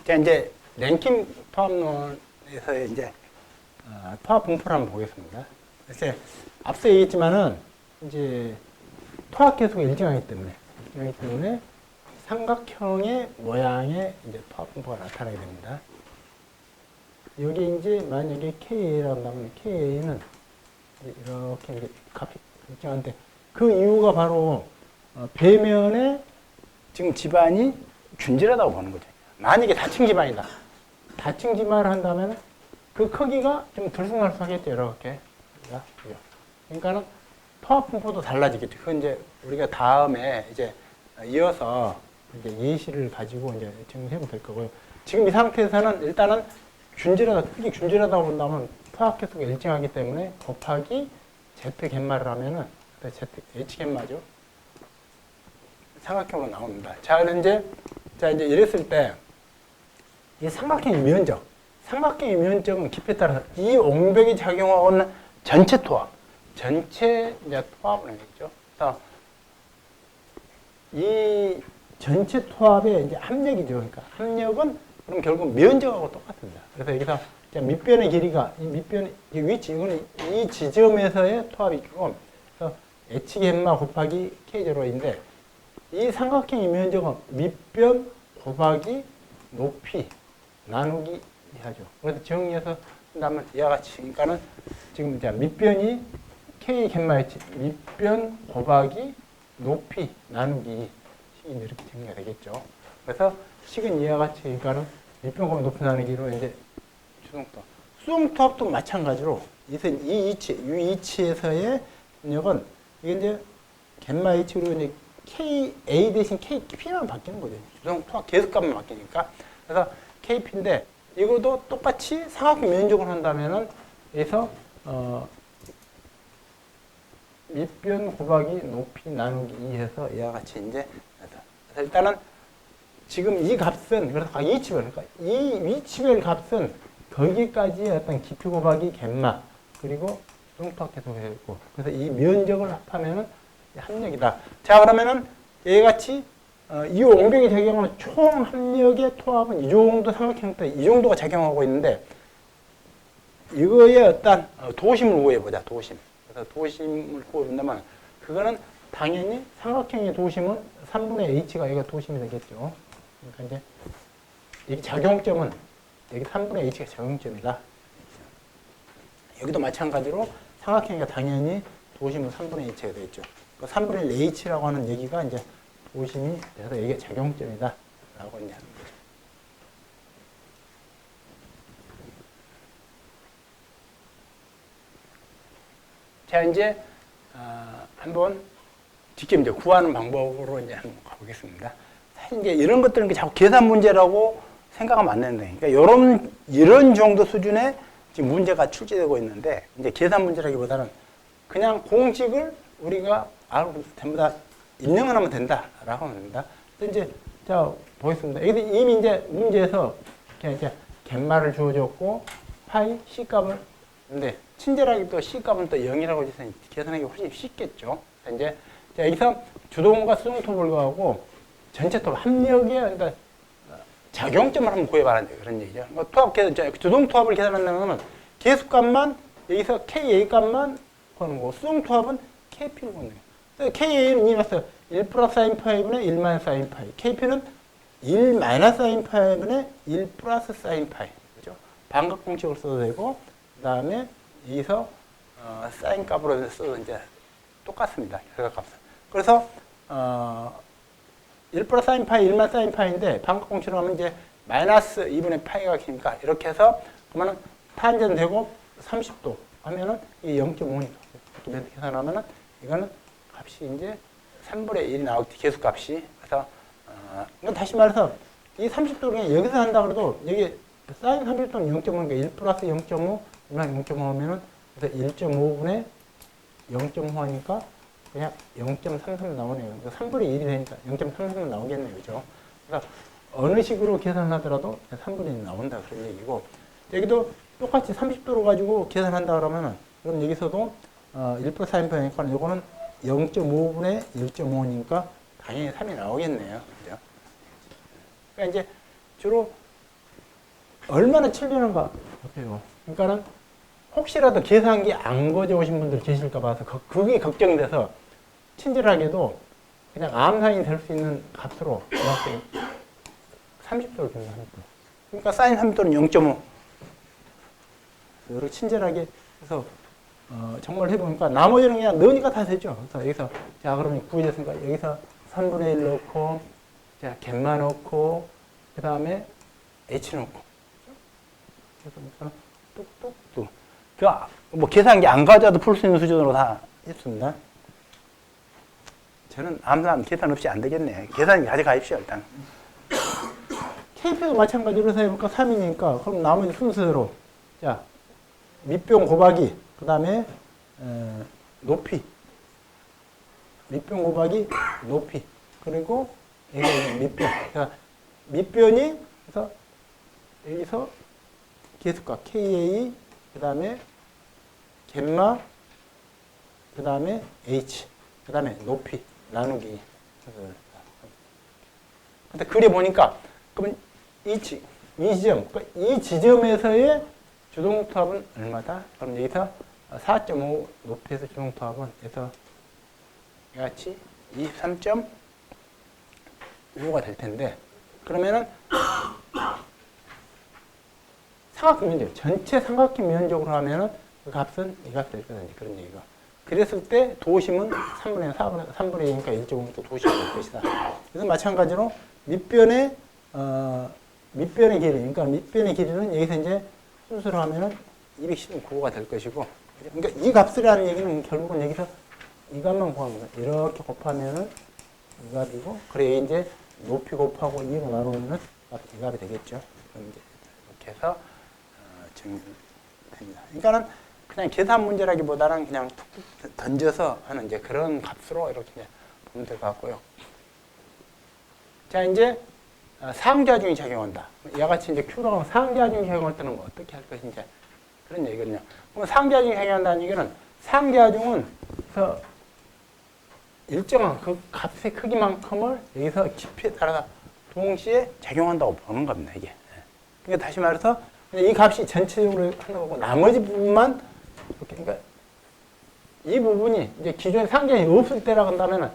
자, 이제 랭킹 토합론에서 이제 토합 분포를 한번 보겠습니다. 그래서 앞서 얘기했지만은 이제 토합 계수가 일정하기 때문에 삼각형의 모양의 이제 토합 분포가 나타나게 됩니다. 여기 이제 만약에 KA라고 한다면 KA는 이렇게 이제 값이 일정한데 그 이유가 바로 배면에 지금 집안이 균질하다고 보는 거죠. 만약에 다층 집안이다. 다층 집안을 한다면 그 크기가 좀 들쑥날쑥하겠죠, 이렇게. 그러니까는 토합 분포도 달라지겠죠. 그건 이제 우리가 다음에 이제 이어서 이제 예시를 가지고 이제 정리해보면 될 거고요. 지금 이 상태에서는 일단은 크기 균질하다고 본다면 토합 계수가 일정하기 때문에 곱하기 Z 갯마를 하면은 Z H 갯마죠. 삼각형으로 나옵니다. 자, 이제 이랬을 때 이 삼각형의 면적은 깊이에 따라서 이 옹벽이 작용하고 있는 전체 이제 토합을 하겠죠. 그래서 이 전체 토합의 이제 합력이죠. 그러니까 합력은 그럼 결국 면적하고 똑같습니다. 그래서 여기서 밑변의 길이가 밑변의 위치 이거는 이 지점에서의 토합이고, 그래서 H 갯마 곱하기 K0인데 이 삼각형의 면적은 밑변 곱하기 높이 나누기 하죠. 그래서 정리해서 한다면 이와 같이, 그러니까는 지금 이제 밑변이 K 갯마였지, 밑변 곱하기 높이 나누기 식이 이렇게 정리가 되겠죠. 그래서 식은 이와 같이, 그러니까는 밑변 곱하기 높이 나누기로 이제 수동토합. 수동토합도 마찬가지로 이 위치에서의 능력은 이게 이제 갯마 H로 이제 KA 대신 KP만 바뀌는 거죠. 수동토합 계수값만 바뀌니까. 그래서 KP인데 이것도 똑같이 삼각형 면적을 한다면은 여기서 밑변 곱하기 높이 나누기 2해서 이와 같이 이제 그래서 일단은 지금 이 값은 그래서 위치별, 그러니까 이 위치별 값은 거기까지의 어떤 깊이 곱하기 갯마 그리고 수동토합 계수가 되고, 그래서 이 면적을 합하면은 합력이다. 자, 그러면은 얘같이 이 옹벽이 작용하는 총 합력의 토합은 이 정도 삼각형 때 이 정도가 작용하고 있는데, 이거의 어떤 도심을 구해보자. 그래서 도심을 구해본다면 그거는 당연히 삼각형의 도심은 3분의 h가 여기가 도심이 되겠죠. 그러니까 이제 여기 작용점은 여기 3분의 h가 작용점이다. 여기도 마찬가지로 삼각형이 당연히 도심은 3분의 h가 되겠죠. 그 3분의 1 h라고 하는 얘기가 이제 도심이 돼서 이게 작용점이다 라고 이제 하는 거죠. 자, 이제 한번 직접 이제 구하는 방법으로 이제 한번 가보겠습니다. 사실 이제 이런 것들은 자꾸 계산 문제라고 생각하면 안 되는데, 그러니까 이런 정도 수준의 지금 문제가 출제되고 있는데, 이제 계산 문제라기보다는 그냥 공식을 우리가 알고 전부 다 입력을 하면 된다라고 합니다. 이제 자 보겠습니다. 여기 이미 이제 문제에서 이제 갯말을 주어졌고 파이 C 값을, 근데 친절하게 또 C 값은 또 0이라고 해서 계산하기 훨씬 쉽겠죠. 이제 자, 여기서 주동과 수동토합을 구하고 전체 토합 합력의 그러니까 작용점을 한번 구해봐라 그런 얘기죠. 주동토합을 계산한다면 계수값만 여기서 KA 값만 구하는 거고, 수동토합은 KP를 구하는 거예요. KA는 이미 봤어요. 1 플러스 사인 파이분의 1 마이너스 사인 파이. KP는 1 마이너스 사인 파이분의 1 플러스 사인 파이. 그죠? 반각 공식을 써도 되고, 그 다음에 여기서 사인 값으로 써도 이제 똑같습니다. 결과 값은. 그래서 1 플러스 사인 파이, 1 마이너스 사인 파이인데 반각 공식으로 하면 이제 마이너스 2분의 파이가 기니까 이렇게 해서 그러면은 탄젠 되고 30도 하면은 이게 0.5니까 이렇게 계산하면은 이거는 값이 이제 3분의 1이 나오겠지, 계수값이. 그래서 다시 말해서 이 30도를 여기서 한다 그래도 여기 사인 30도는 0.5니까 1 플러스 0.5, 0.5 하면은 그래서 1.5분의 0.5 하니까 그냥 0.33 나오네요. 3분의 1이 되니까 0.33 나오겠네요. 그죠? 그래서 어느 식으로 계산하더라도 3분의 1이 나온다 그런 얘기고, 여기도 똑같이 30도로 가지고 계산한다 그러면은 그럼 여기서도 1 플러스 사인 파이니까 이거는 0.5분의 1.5니까 당연히 3이 나오겠네요. 그죠? 그러니까 이제 주로 얼마나 치려는가 보세요. 그러니까는 혹시라도 계산기 안 가져오신 분들 계실까 봐서 그게 걱정이 돼서 친절하게도 그냥 암산이 될 수 있는 값으로 이렇게 30도를 계산합니다. 그러니까 사인 30도는 0.5. 이렇게 친절하게 해서 정말 해보니까 나머지는 그냥 넣으니까 다 되죠. 그래서 여기서 자 그러면 구해졌으니까 여기서 3분의 1 넣고 자 갯마 넣고 그 다음에 h 넣고 그래서 뚝뚝뚝 뭐 계산기 안 가져도 풀 수 있는 수준으로 다 했습니다. 저는 암산 계산 없이 안 되겠네. 계산기 가져가십시오 일단. KP도 마찬가지로 해볼까 3이니까 그럼 나머지 순서대로 자 밑변 곱하기 그 다음에 높이 밑변 곱하기 높이 그리고 여기 밑변 그러니까 밑변이 그래서 여기서 계수값 KA 그 다음에 갯마 그 다음에 H 그 다음에 높이 나누기. 근데 그려보니까 그러면 이 지점 이 지점에서의 주동투합은 얼마다? 그럼 여기서 4.5 높이에서 주동투합은 그래서 같이 23.5가 될 텐데 그러면은 삼각형 면적 전체 삼각형 면적으로 하면은 그 값은 이 값 될 거다 그런 얘기가. 그랬을 때 도심은 3분의 2니까 1.5도 도심이 될 것이다. 그래서 마찬가지로 밑변의 길이 그러니까 밑변의 길이는 여기서 이제 순수로 하면은 219가 될 것이고 그러니까 이 값이라는 얘기는 결국은 여기서 이 값만 구하는 거야. 이렇게 곱하면은 이 값이고 그래 이제 높이 곱하고 2로 나누면 이 값이 되겠죠. 그럼 이제 이렇게 해서 정리됩니다. 그러니까는 그냥 계산 문제라기보다는 그냥 툭툭 던져서 하는 이제 그런 값으로 이렇게 이제 보면 될 것 같고요. 자, 이제 상자중이 작용한다. 이와 같이 이제 Q라고 하면 상자중이 작용할 때는 뭐 어떻게 할 것인지 그런 얘기거든요. 그럼 상자중이 작용한다는 얘기는 상자중은 그래서 일정한 그 값의 크기만큼을 여기서 깊이에 따라서 동시에 작용한다고 보는 겁니다, 이게. 그러니까 다시 말해서 이 값이 전체적으로 하는 거고 나머지 부분만 이렇게 그러니까 이 부분이 이제 기존에 상자중이 없을 때라고 한다면은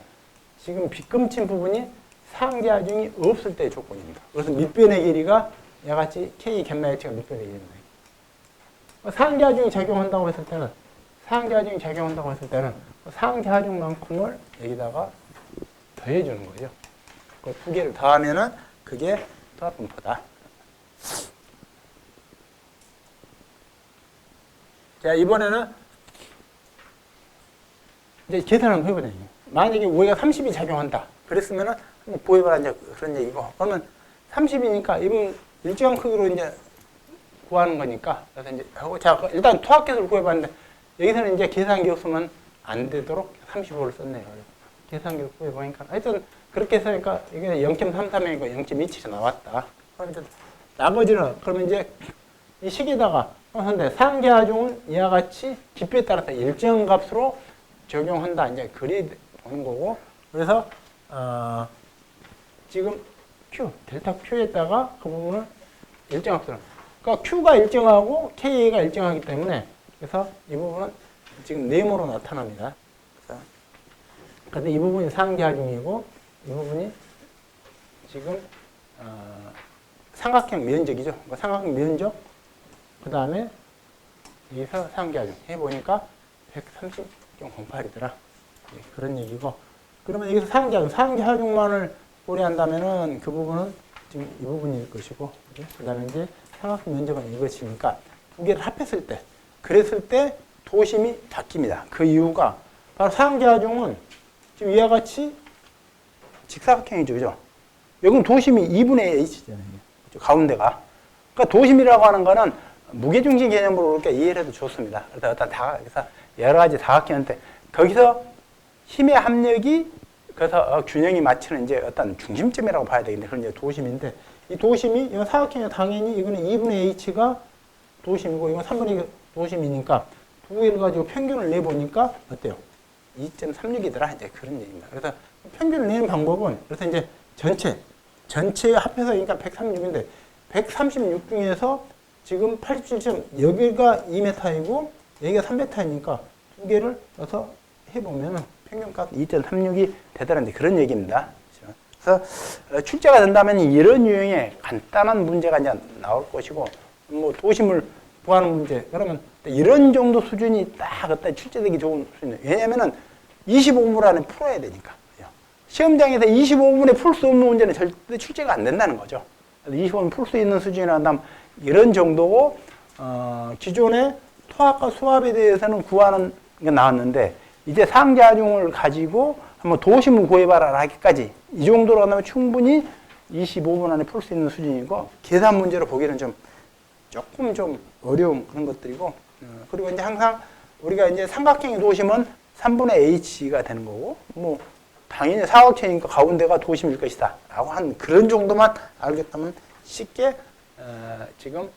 지금 빗금친 부분이 상자중이 없을 때의 조건입니다. 그래서 밑변의 길이가 이와 같이 K 갯마 H가 밑변의 길이입니다. 상자중이 작용한다고 했을 때는 상자중만큼을 여기다가 더해주는 거죠. 그 두 개를 더하면은 그게 투합분포다. 자, 이번에는 이제 계산을 한번 해보자. 만약에 우리가 30이 작용한다. 그랬으면은 한번 보여봐라. 이제 그런 얘기고. 그러면 30이니까 이번 일정한 크기로 이제 구하는 거니까. 그래서 이제 하고, 자, 일단 투합계수를 구해봤는데 여기서는 이제 계산기 없으면 안 되도록 35를 썼네요. 계산기를 구해보니까. 하여튼 그렇게 해서니까 이게 0.33이고 0.27이 나왔다. 그럼 이제 나머지는 그러면 이제 이 식에다가 근데 상자중은 이와 같이 깊이에 따라서 일정 값으로 적용한다. 이제 그리 보는 거고. 그래서 지금 Q, 델타 Q에다가 그 부분을 일정 값으로. 그러니까 Q가 일정하고 K가 일정하기 때문에 그래서 이 부분은 지금 네모로 나타납니다. 그래서 근데 이 부분이 상자중이고 이 부분이 지금 삼각형 면적이죠. 그러니까 삼각형 면적 그 다음에 여기서 상자중 해보니까 130.08이더라. 그런 얘기고. 그러면 여기서 상자중만을 고려한다면은 그 부분은 지금 이 부분일 것이고, 그 다음에 이제 삼각형 면적은 이것이니까 두 개를 합했을 때, 그랬을 때 도심이 바뀝니다. 그 이유가 바로 상자중은 지금 이와 같이 직사각형이죠, 그죠? 여기는 도심이 2분의 h잖아요. 가운데가. 그러니까 도심이라고 하는 거는 무게중심 개념으로 이렇게 이해를 해도 좋습니다. 그래서 그래서 여러 가지 다각형인데 거기서 힘의 합력이 그래서 균형이 맞추는 이제 어떤 중심점이라고 봐야 되겠는데 그런 이제 도심인데 이 도심이 이건 사각형이 당연히 이거는 2분의 h가 도심이고 이건 3분의 2가 도심이니까 두 개를 가지고 평균을 내보니까 어때요? 2.36이더라 이제 그런 얘기입니다. 그래서 평균을 내는 방법은 그래서 이제 전체 합해서 그러니까 136인데 136 중에서 지금 87점, 여기가 2m이고 여기가 3m이니까 두 개를 넣어서 해보면은 평균값 2.36이 되더라는 그런 얘기입니다. 그래서 출제가 된다면 이런 유형의 간단한 문제가 이제 나올 것이고, 뭐 도심을 구하는 문제, 그러면 이런 정도 수준이 딱 그때 출제되기 좋은 수준이에요. 왜냐면은 25분 안에 풀어야 되니까. 시험장에서 25분에 풀 수 없는 문제는 절대 출제가 안 된다는 거죠. 25분 풀 수 있는 수준이라면 이런 정도고, 기존의 토합과 수합에 대해서는 구하는 게 나왔는데, 이제 상자중을 가지고 한번 도심을 구해봐라 하기까지 이 정도로 한다면 충분히 25분 안에 풀 수 있는 수준이고, 계산 문제로 보기는 조금 좀 어려운 그런 것들이고, 그리고 이제 항상 우리가 이제 삼각형의 도심은 3분의 h가 되는 거고, 뭐 당연히 사각형이니까 가운데가 도심일 것이다 라고 한 그런 정도만 알겠다면 쉽게 지금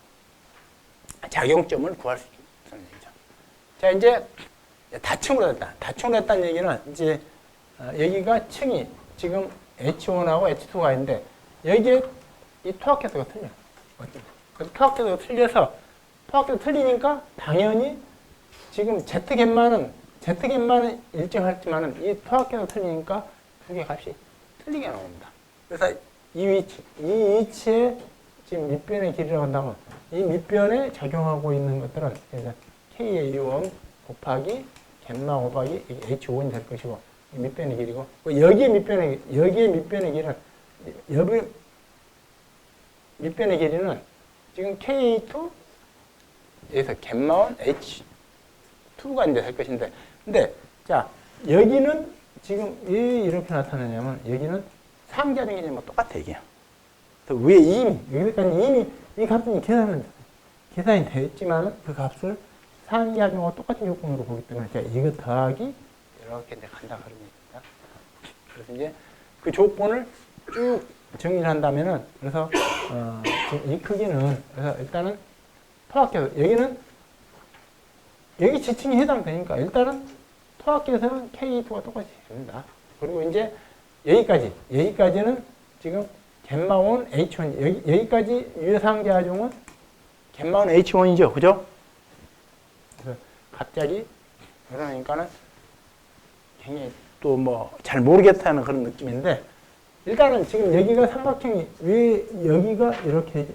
작용점을 구할 수 있는 얘기죠. 자, 이제 다층으로 됐다. 다층으로 됐다는 얘기는 이제 여기가 층이 지금 H1하고 H2가 있는데 여기에 이 토합계수가 틀려. 토합계수가 틀려서 토합계수 틀리니까 당연히 지금 Z갰만은 일정하지만은 이 토합계수 틀리니까 두 개 값이 틀리게 나옵니다. 그래서 이 위치에 지금 밑변의 길이라고 한다면 이 밑변에 작용하고 있는 것들은 KA1 곱하기 갯마 곱하기 H5이 될 것이고, 이 밑변의 길이고, 여기에 밑변의 길이는 밑변의 길이는 지금 KA2 여기서 갯마원 H2가 이제 될 것인데, 근데 자 여기는 지금 왜 이렇게 나타나냐면 여기는 상자중 개념과 똑같아 이게. 위에 이미 여기까지 이미 이 값은 계산이 되었지만 그 값을 상자중과 똑같은 조건으로 보기 때문에 제가 이거 더하기 이렇게 이제 간다 그런 얘기입니다. 그래서 이제 그 조건을 쭉 정리를 한다면은 그래서 지금 이 크기는 그래서 일단은 토합계수 여기 지층이 해당되니까 일단은 토합계수는 K2가 똑같이 됩니다. 그리고 이제 여기까지는 지금 갯마온 H1 여기까지 유해상자중은 갯마온 H1이죠, 그죠? 그래서 갑자기 그러니까는 굉장히 또 뭐 잘 모르겠다는 그런 느낌인데, 일단은 지금 여기가 삼각형이 왜 여기가 이렇게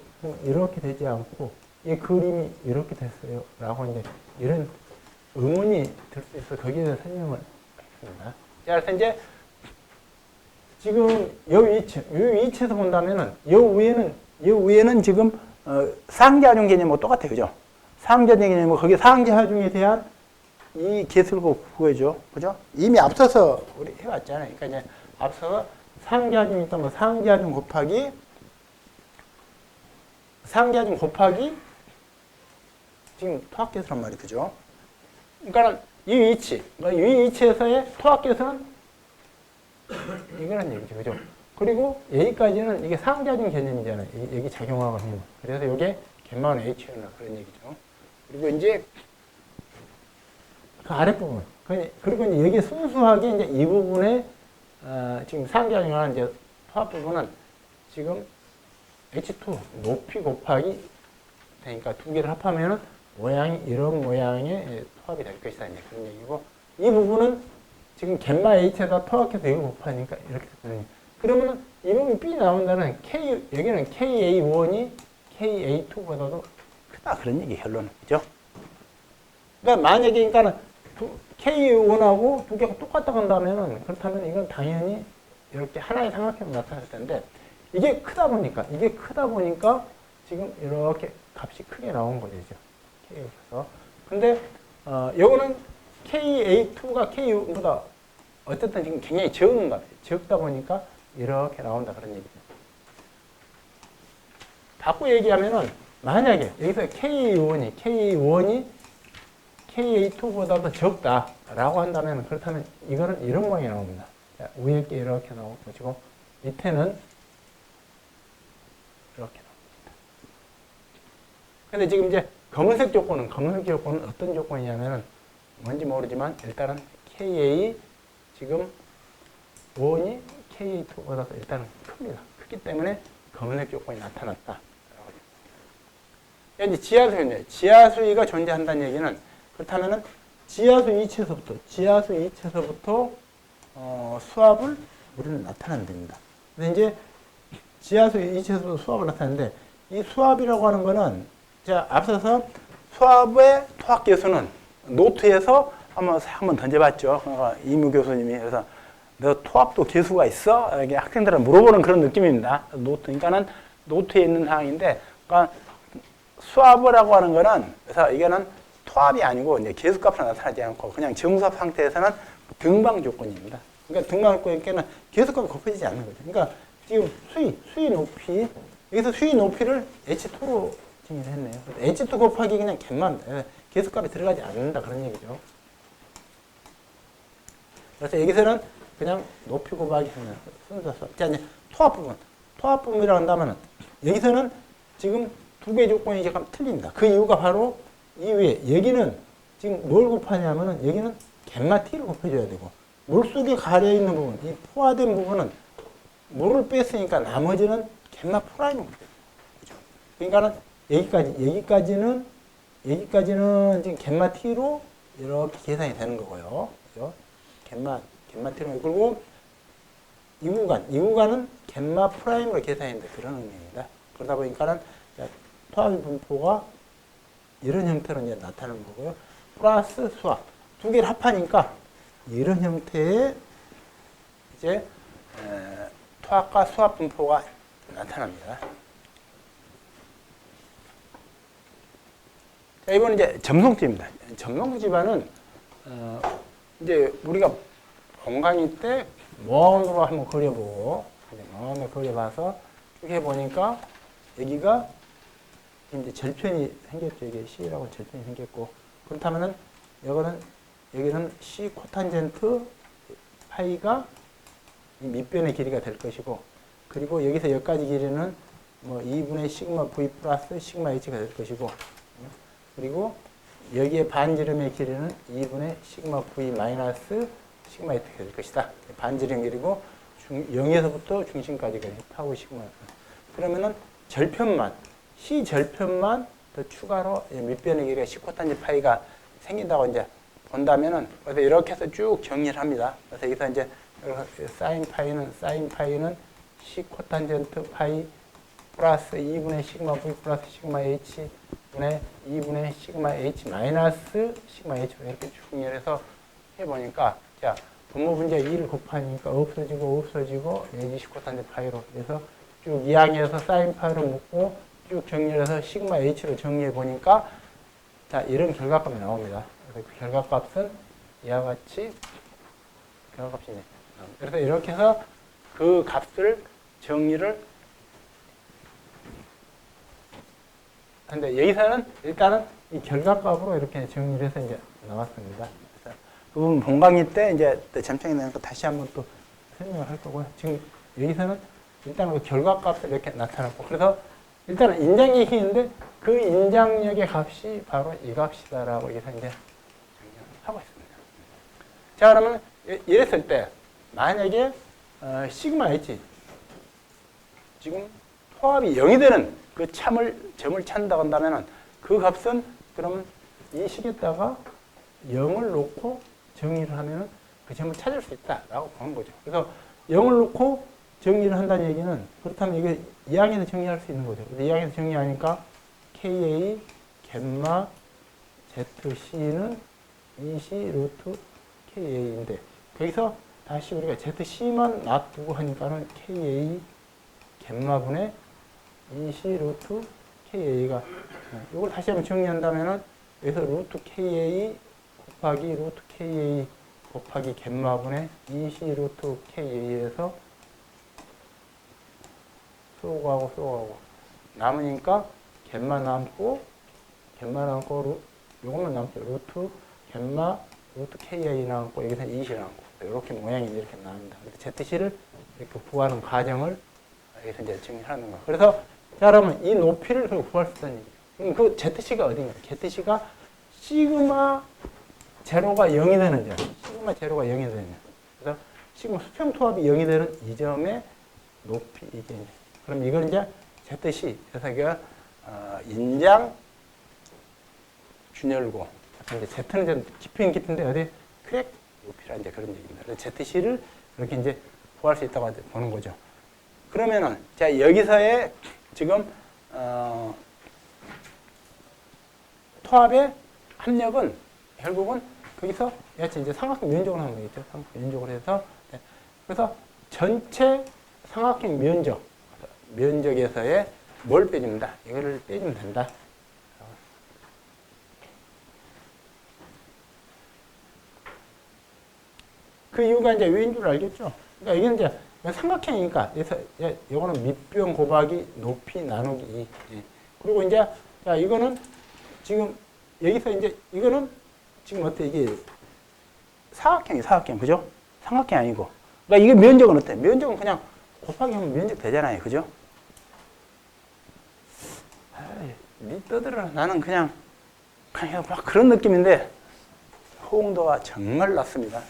되지 않고 이 그림이 이렇게 됐어요 라고 이제 이런 의문이 들 수 있어. 거기에 대해서 설명을 하겠습니다. 자, 그래서 이제 지금 이 위치에서 본다면은 이 위에는 지금 상자중 개념하고 똑같아요, 그죠? 상자중 개념 거기 상자중에 대한 이 개수를 구해줘, 그죠? 이미 앞서서 우리 해왔잖아요. 그러니까 이제 앞서서 상자중 있다면 상자중 곱하기 지금 토합계수란 말이 그죠? 그러니까 이 위치에서의 토합계수는 이거란 얘기죠, 그죠? 그리고 여기까지는 이게 상자중 개념이잖아요. 여기 작용하고 있는 거. 그래서 이게 갯마원 H나 그런 얘기죠. 그리고 이제 그 아랫부분. 그리고 이제 여기 순수하게 이제 이 부분에 지금 상자중하는 이제 토합 부분은 지금 H2 높이 곱하기 되니까 두 개를 합하면은 모양이 이런 모양의 토합이 될 것이다. 이제 그런 얘기고, 이 부분은 지금 갯마 H에다 토합해서 이거 곱하니까 이렇게 됐거든요. 그러면은 이 부분이 B 나온다는 여기는 KA1이 KA2보다도 크다. 그런 얘기 결론은. 그죠? 그러니까 만약에 KA1하고 두 개가 똑같다고 한다면은 그렇다면 이건 당연히 이렇게 하나의 삼각형으로 나타날 텐데, 이게 크다 보니까 지금 이렇게 값이 크게 나온 거죠. K에서. 근데 요거는 KA2가 KU보다 어쨌든 지금 굉장히 적은 값이에요. 적다 보니까 이렇게 나온다 그런 얘기죠. 바꿔 얘기하면은 만약에 여기서 KA1이 KA2보다도 적다라고 한다면, 그렇다면 이거는 이런 모양이 나옵니다. 자, 위에 게 이렇게 나올 것이고 밑에는 이렇게 나옵니다. 근데 지금 이제 검은색 조건은 어떤 조건이냐면은 뭔지 모르지만 일단은 KA 지금 5이 KA2보다 일단은 큽니다. 크기 때문에 검은색 조건이 나타났다. 이제 지하수인데 지하수위가 존재한다는 얘기는 그렇다면은 지하수 이체서부터 수압을 우리는 나타내면 됩니다. 근데 이제 지하수 이체서부터 수압을 나타내는데 이 수압이라고 하는 거는 제가 앞서서 수압의 토학 계수는 노트에서 한번 던져봤죠. 그러니까 이무 교수님이 그래서 너 토합도 계수가 있어? 이렇게 학생들은 물어보는 그런 느낌입니다. 그러니까는 노트에 있는 사항인데, 그러니까 수압이라고 하는 거는 그래서 이거는 토합이 아니고 이제 계수값으로 나타나지 않고 그냥 정수압 상태에서는 등방 조건입니다. 그러니까 등방 조건이니까 계수값이 곱해지지 않는 거죠. 그러니까 지금 수위 높이 여기서 수위 높이를 H2로 정의했네요. H2 곱하기 그냥 갭만 계수값이 들어가지 않는다 그런 얘기죠. 그래서 여기서는 그냥 높이 곱하기 하는 순서 수압. 자, 이제 토합 부분이라고 한다면 여기서는 지금 두 개의 조건이 잠깐 틀립니다. 그 이유가 바로 이후에 여기는 지금 뭘 곱하냐면은 여기는 갯마 T를 곱해줘야 되고 물속에 가려있는 부분, 이 포화된 부분은 물을 뺐으니까 나머지는 갯마 프라임을 곱해줘요. 그죠? 그러니까는 여기까지는 지금 갯마 T로 이렇게 계산이 되는 거고요. 그죠? 갯마 T로 그리고 이 구간은 갯마 프라임으로 계산이 돼 그런 의미입니다. 그러다 보니까는 토합의 분포가 이런 형태로 이제 나타나는 거고요. 플러스 수압 두 개를 합하니까 이런 형태의 이제 토합과 수압 분포가 나타납니다. 자, 이번은 이제 점성지입니다. 점성지반은 이제 우리가 본강의 때 원으로 한번 그려보고 원으로 그려봐서 쭉 해보니까 여기가 이제 절편이 생겼죠. 이게 C라고 절편이 생겼고 그렇다면은 여기는 C 코탄젠트 파이가 이 밑변의 길이가 될 것이고 그리고 여기서 여기까지 길이는 뭐 2분의 시그마 V 플러스 시그마 H가 될 것이고 그리고 여기에 반지름의 길이는 2분의 시그마 V 마이너스 시그마 H가 될 것이다. 반지름 길이고 0에서부터 중심까지가 타우 시그마. 그러면은 절편만 C 절편만 더 추가로 밑변의 길이가 C 코탄젠트 파이가 생긴다고 이제 본다면은 그래서 이렇게 해서 쭉 정리를 합니다. 그래서 여기서 이제 사인 파이는 C 코탄젠트 파이 플러스 2분의 시그마 V 플러스 시그마 H 분의 2분의 시그마 H 마이너스 시그마 H 이렇게 쭉 정리해서 해보니까 자 분모 분자 2를 곱하니까 없어지고 내지 C 코탄젠트 파이로 그래서 쭉 2항에서 사인 파이로 묶고 쭉 정리해서 시그마 H로 정리해 보니까 자 이런 결과값이 나옵니다. 그래서 그 결과값은 이와 같이 결과값이 나옵니다. 그래서 이렇게 해서 그 값을 정리를 하는데 여기서는 일단은 이 결과값으로 이렇게 정리를 해서 이제 나왔습니다. 그래서 그 부분 본강의 때 이제 점창이 되는 거 다시 한번 또 설명을 할 거고요. 지금 여기서는 일단 그 결과값을 이렇게 나타났고 그래서 일단은 인장력이 있는데 그 인장력의 값이 바로 이 값이다라고 여기서 이제 하고 있습니다. 자 그러면 이랬을 때 만약에 시그마 H 지금 토합이 0이 되는 그 점을 찾는다고 한다면은 그 값은 그러면 이 식에다가 0을 놓고 정의를 하면은 그 점을 찾을 수 있다라고 보는 거죠. 그래서 0을 놓고 정리를 한다는 얘기는 그렇다면 이게 2항에서 정리할 수 있는 거죠. 2항에서 정리하니까 KA 갯마 ZC는 EC 루트 KA인데 거기서 다시 우리가 ZC만 놔두고 하니까는 KA 갯마분의 EC 루트 KA가 이걸 다시 한번 정리한다면은 여기서 루트 KA 곱하기 루트 KA 곱하기 갯마분의 EC 루트 KA에서 쏘고하고 남으니까 갯마 남고 요것만 남죠. 루트 갯마 루트 KI 남고 여기서 20이 남고 이렇게 모양이 이렇게 나옵니다. 그래서 ZC를 이렇게 구하는 과정을 여기서 이제 정리하는 거. 그래서 자 그러면 이 높이를 구할 수 있다는 얘기죠. 그럼 그 ZC가 어딘가? ZC가 시그마 제로가 0이 되는 점. 시그마 제로가 0이 되는 점. 그래서 시그마 수평 토합이 0이 되는 이 점의 높이 이게 그럼 이건 이제 ZC 그래서 이게 인장 준열고, 이제 Z는 좀 깊이는 깊은데 어디 크랙 높이라 이제 그런 얘기입니다. 그래서 ZC를 이렇게 이제 구할 수 있다고 보는 거죠. 그러면은 자 여기서의 지금 토합의 합력은 결국은 거기서 이제 삼각형 면적을 하면 되겠죠. 삼각형 면적을 해서 네. 그래서 전체 삼각형 면적에서의 뭘 빼줍니다. 이거를 빼주면 된다. 그 이유가 이제 왜인 줄 알겠죠? 그러니까 이게 이제 삼각형이니까, 그래서 이거는 밑변 곱하기 높이 나누기 2. 예. 그리고 이제, 자, 이거는 지금 여기서 이제, 이거는 지금 어때? 이게 사각형, 그죠? 삼각형 아니고. 그러니까 이게 면적은 어때? 면적은 그냥 곱하기 하면 면적 되잖아요. 그죠? 떠들어. 나는 그냥 막 그런 느낌인데, 호응도가 정말 낮습니다.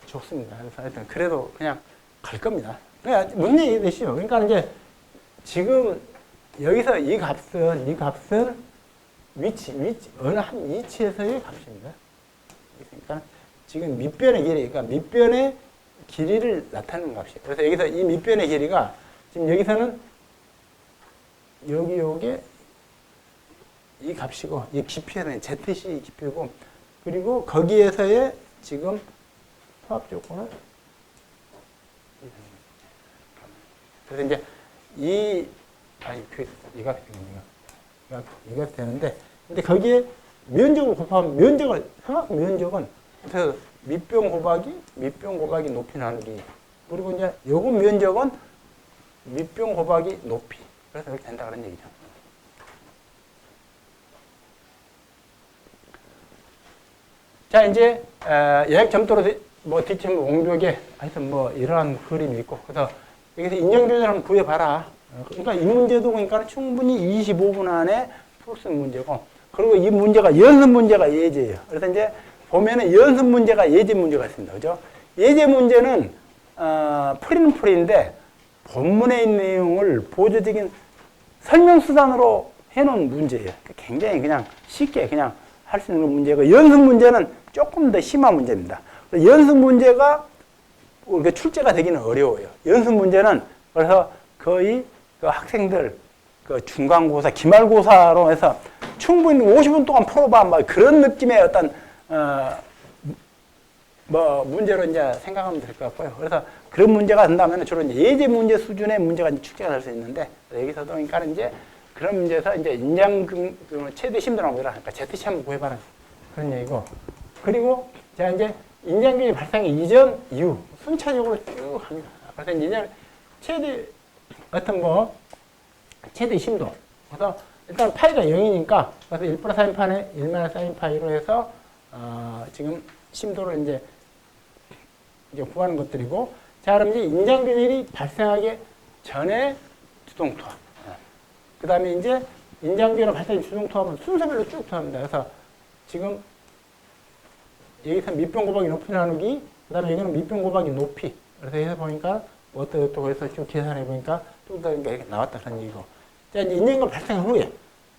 좋습니다. 그래서 하여튼 그래도 그냥 갈 겁니다. 그러니까 뭔 얘기 되시죠? 그러니까 이제 지금 여기서 이 값은 어느 한 위치에서의 값입니다. 그러니까 지금 밑변의 길이, 그러니까 밑변의 길이를 나타내는 값이에요. 그래서 여기서 이 밑변의 길이가 지금 여기서는 요게 이 값이고, 이 깊이는 ZC 깊이고, 그리고 거기에서의 지금 토합 조건은 그래서 이제 이가 되는데, 근데 거기에 면적을 곱하면 삼각형 면적은 그래서 밑변 곱하기 높이 나누기, 그리고 이제 요거 면적은 밑변 곱하기 높이, 그래서 이렇게 된다 그런 얘기죠. 자, 이제 예약 점도로 뭐 뒷점 옹벽에 하여튼 뭐 이러한 그림이 있고, 그래서 여기서 인정교재를 한번 구해봐라. 그러니까 이 문제도 그러니까 충분히 25분 안에 풀 수 있는 문제고, 그리고 이 문제가 연습 문제가 예제예요. 그래서 이제 보면은 연습 문제가 예제 문제가 있습니다. 그죠? 예제 문제는 풀이는 풀이인데 본문에 있는 내용을 보조적인 설명 수단으로 해놓은 문제예요. 굉장히 그냥 쉽게 그냥 할 수 있는 문제고, 연습 문제는 조금 더 심한 문제입니다. 연습 문제가 출제가 되기는 어려워요. 연습 문제는 그래서 거의 그 학생들 그 중간고사, 기말고사로 해서 충분히 50분 동안 풀어봐, 막 그런 느낌의 어떤 뭐 문제로 이제 생각하면 될 것 같고요. 그래서 그런 문제가 된다면 주로 이제 예제 문제 수준의 문제가 이제 출제가 될 수 있는데, 여기서도 그러니까 이제 그런 문제에서 이제 최대 심도라고 해라. 그러니까 ZC 한번 구해봐라. 그런 얘기고. 그리고 자 이제 인장균이 발생 이전 이후 순차적으로 쭉 합니다. 그래서 이제 최대 최대 심도. 그래서 일단 파이가 0이니까 그래서 1 플러스 사인파에 1 사인 파이로 해서 지금 심도를 이제 구하는 것들이고, 자 그럼 이제 인장균일이 발생하기 전에 주동투합. 그 다음에 이제 인장균일 발생 주동투합은 순서별로 쭉 투합니다. 그래서 지금 여기서 밑변 곱하기 높이 나누기, 그 다음에 여기는 밑변 곱하기 높이. 그래서 해서 보니까 어떻게 해서 쭉 계산해 보니까 쭉 더 이렇게 나왔다 그런 얘기고. 자, 이제 인장균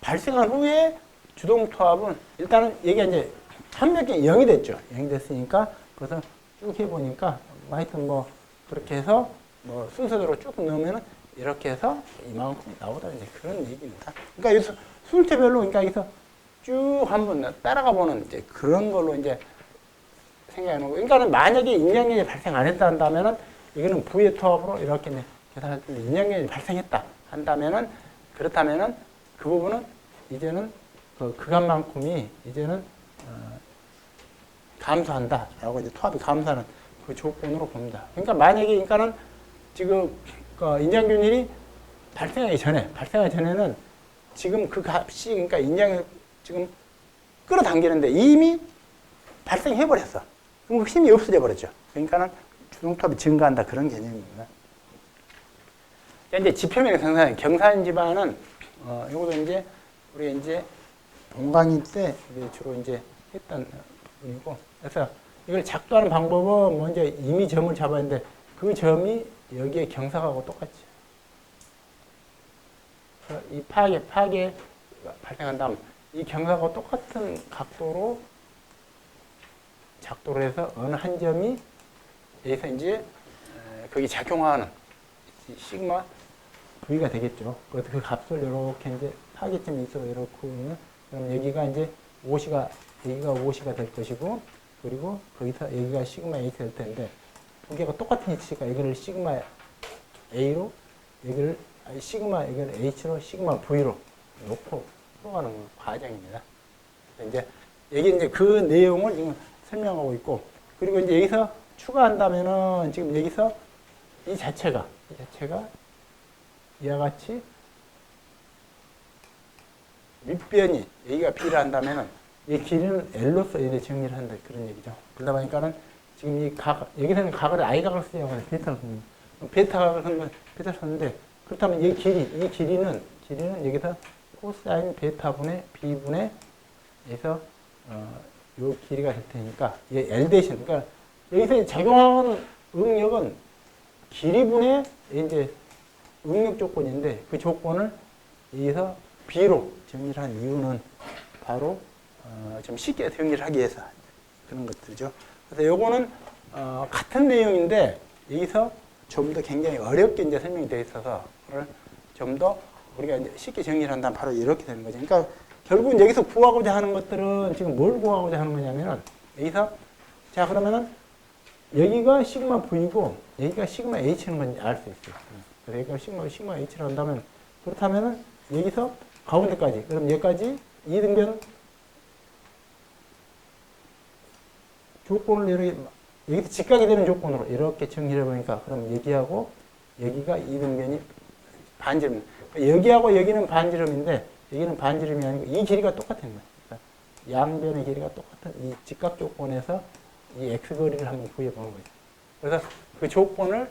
발생한 후에 주동투합은 일단은 여기가 이제 합력이 0이 됐죠. 0이 됐으니까 그래서 쭉 해보니까 하여튼 뭐 그렇게 해서 뭐 순서대로 쭉 넣으면은 이렇게 해서 이만큼 나오다 이제 그런 얘기입니다. 그러니까 여기서 순서별로 그러니까 여기서 쭉 한번 따라가 보는 이제 그런 걸로 이제 생각하는 거. 그러니까는 만약에 인장균이 발생 안 했다 한다면은 이거는 부의 투합으로 이렇게 계산할 때 인장균이 발생했다 한다면은, 그렇다면은 그 부분은 이제는 그 값만큼이 이제는 감소한다라고 이제 투합이 감소하는 그 조건으로 봅니다. 그러니까 만약에 그러니까는 지금 인장균일이 발생하기 전에는 지금 그 값이 그러니까 인장균 지금 끌어당기는데 이미 발생해버렸어. 그럼 그 힘이 없어져 버렸죠. 그러니까는 주동투합이 증가한다 그런 개념입니다. 이제 지표면의 경산 집안은 이것도 이제 우리 이제 동강의 때 주로 이제 했던 분이고, 그래서 이걸 작도하는 방법은 먼저 이미 점을 잡았는데 그 점이 여기에 경사하고 똑같죠. 이 파괴 발생한 다음 이 경사가 똑같은 각도로 작도를 해서 어느 한 점이 여기서 이제 거기 작용하는 시그마 V가 되겠죠. 그래서 그 값을 이렇게 이제 타겟점이 있어 이렇게 그럼 여기가 이제 5시가 여기가 5시가 될 것이고 그리고 거기서 여기가 시그마 H 될 텐데 두 개가 똑같은 위치가 여기를 시그마 A로 여기를 시그마 여기를 H로 시그마 V로 놓고 풀어가는 과정입니다. 이제 여기 이제 그 내용을 지금 설명하고 있고 그리고 이제 여기서 추가한다면은 지금 여기서 이 자체가 이와 같이 밑변이 여기가 B를 한다면은 이 길이는 L로서 이렇게 정리를 한다 그런 얘기죠. 그러다 보니까는 지금 이 각 여기서는 각을 I각을 쓰려고 하는 베타를 쓰는 베타각을 쓰는 건 베타를 썼는데 그렇다면 이 길이는 여기서 코사인 베타분의 B분의 에서 요 길이가 될 테니까 이 L 대신 그러니까 여기서 작용하는 응력은 길이분의 이제 응력 조건인데 그 조건을 여기서 B로 정리를 한 이유는 바로 좀 쉽게 정리를 하기 위해서 그런 것들이죠. 그래서 요거는 같은 내용인데 여기서 좀 더 굉장히 어렵게 이제 설명이 되어 있어서 그걸 좀 더 우리가 이제 쉽게 정리를 한다면 바로 이렇게 되는 거죠. 그러니까 결국은 여기서 구하고자 하는 것들은 지금 뭘 구하고자 하는 거냐면은 여기서 자 그러면은 여기가 시그마 V고 여기가 시그마 H는 건지 알 수 있어요. 그래서 여기가 시그마 H를 한다면 그렇다면은 여기서 가운데까지 그럼 여기까지 이등변 조건을 이렇게 여기서 직각이 되는 조건으로 이렇게 정리를 해보니까 그럼 여기하고 여기가 이등변이 반지름 여기하고 여기는 반지름인데 여기는 반지름이 아니고 이 길이가 똑같은 거예요. 그러니까 양변의 길이가 똑같은 이 직각 조건에서 이 x거리를 한번 구해보는 거죠. 그래서 그 조건을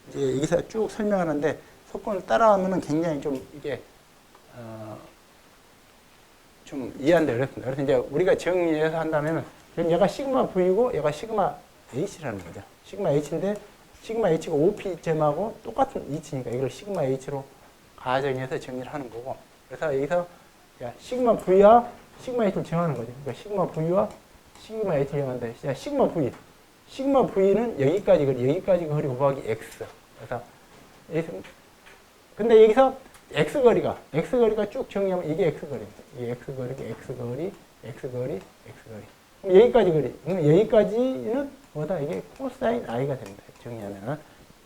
이제 여기서 쭉 설명하는데 조건을 따라하면은 굉장히 좀 이게 좀 이해하는데 어렵습니다. 그래서 이제 우리가 정리해서 한다면은 얘가 시그마 V고 얘가 시그마 H라는 거죠. 시그마 H인데 시그마 H가 OP점하고 똑같은 위치니까 이걸 시그마 H로 가정해서 정리를 하는 거고 그래서 여기서 시그마 V와 시그마 H를 정하는 거죠. 그러니까 시그마 V와 시그마 H를 정하는데 시그마 V는 여기까지 거리 곱하기 X 그래서 근데 여기서 X거리가 쭉 정리하면 이게 X거리입니다. 이게 X거리 그럼 여기까지 거리 그럼 여기까지는 뭐다 이게 코사인 I가 됩니다. 정리하면은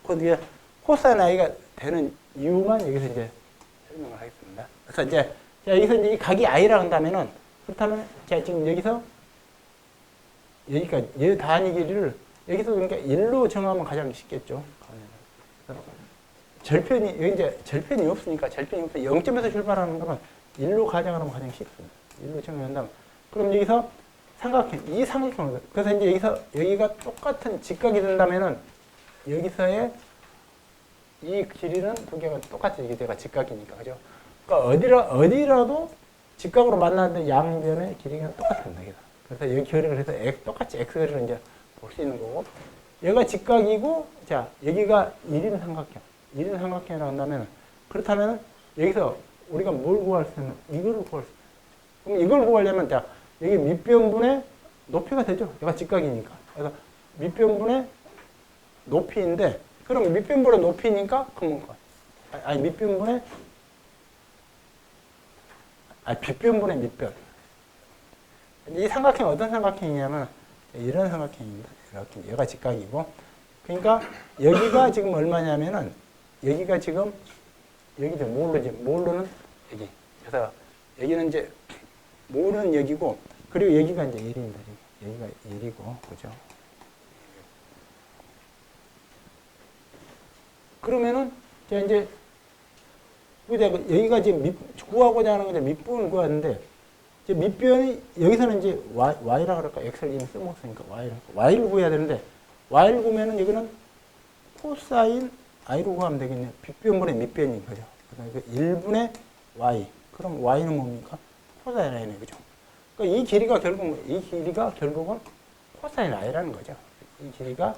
그 코사인 I가 되는 이유만 여기서 이제 설명을 하겠습니다. 그래서 이제 여기서 이제 이 각이 I라 한다면은 그렇다면 자 지금 여기서 여기까지 이 단위 길이를 여기서 그러니까 1로 정하면 가장 쉽겠죠. 절편이 여기 이제 절편이 없으니까 0점에서 출발하는 거는 1로 가정하면 가장 쉽습니다. 1로 정리한다면 그럼 여기서 이 삼각형 그래서 이제 여기가 똑같은 직각이 된다면은 여기서의 이 길이는 두 개가 똑같이 이게 내가 직각이니까 그죠? 그러니까 어디라도 직각으로 만나는데 양변의 길이가 똑같습니다. 그래서 여기 거리를 해서 똑같이 x 거리를 이제 볼 수 있는 거고 얘가 직각이고 자 여기가 1인 삼각형이라고 한다면 그렇다면 여기서 우리가 뭘 구할 수 있는 이거를 구할 수 있어요. 그럼 이걸 구하려면 자 여기 밑변분의 높이가 되죠. 얘가 직각이니까. 그래서 밑변분의 높이인데 그럼 밑변분의 높이니까 빗변분의 밑변. 이 삼각형 어떤 삼각형이냐면 이런 삼각형입니다. 이렇게 얘가 직각이고 그러니까 여기가 지금 얼마냐면은 여기가 지금 여기죠. 몰로는 여기. 그래서 여기는 이제 몰은 여기고 그리고 여기가 이제 1입니다. 여기가 1이고 그죠? 그러면은 자 이제 여기가 지금 구하고자 하는 건데 밑변을 구하는데 이제 밑변이 여기서는 이제 y라 그럴까 x를 이미 써먹었으니까 y를 구해야 되는데 y를 구하면은 여기는 코사인 i로 구하면 되겠네요. 빗변분의 밑변인 거죠. 그다음에 1분의 y. 그럼 y는 뭡니까? 코사인 i네 그죠? 그러니까 이 길이가 결국은 코사인 i라는 거죠. 이 길이가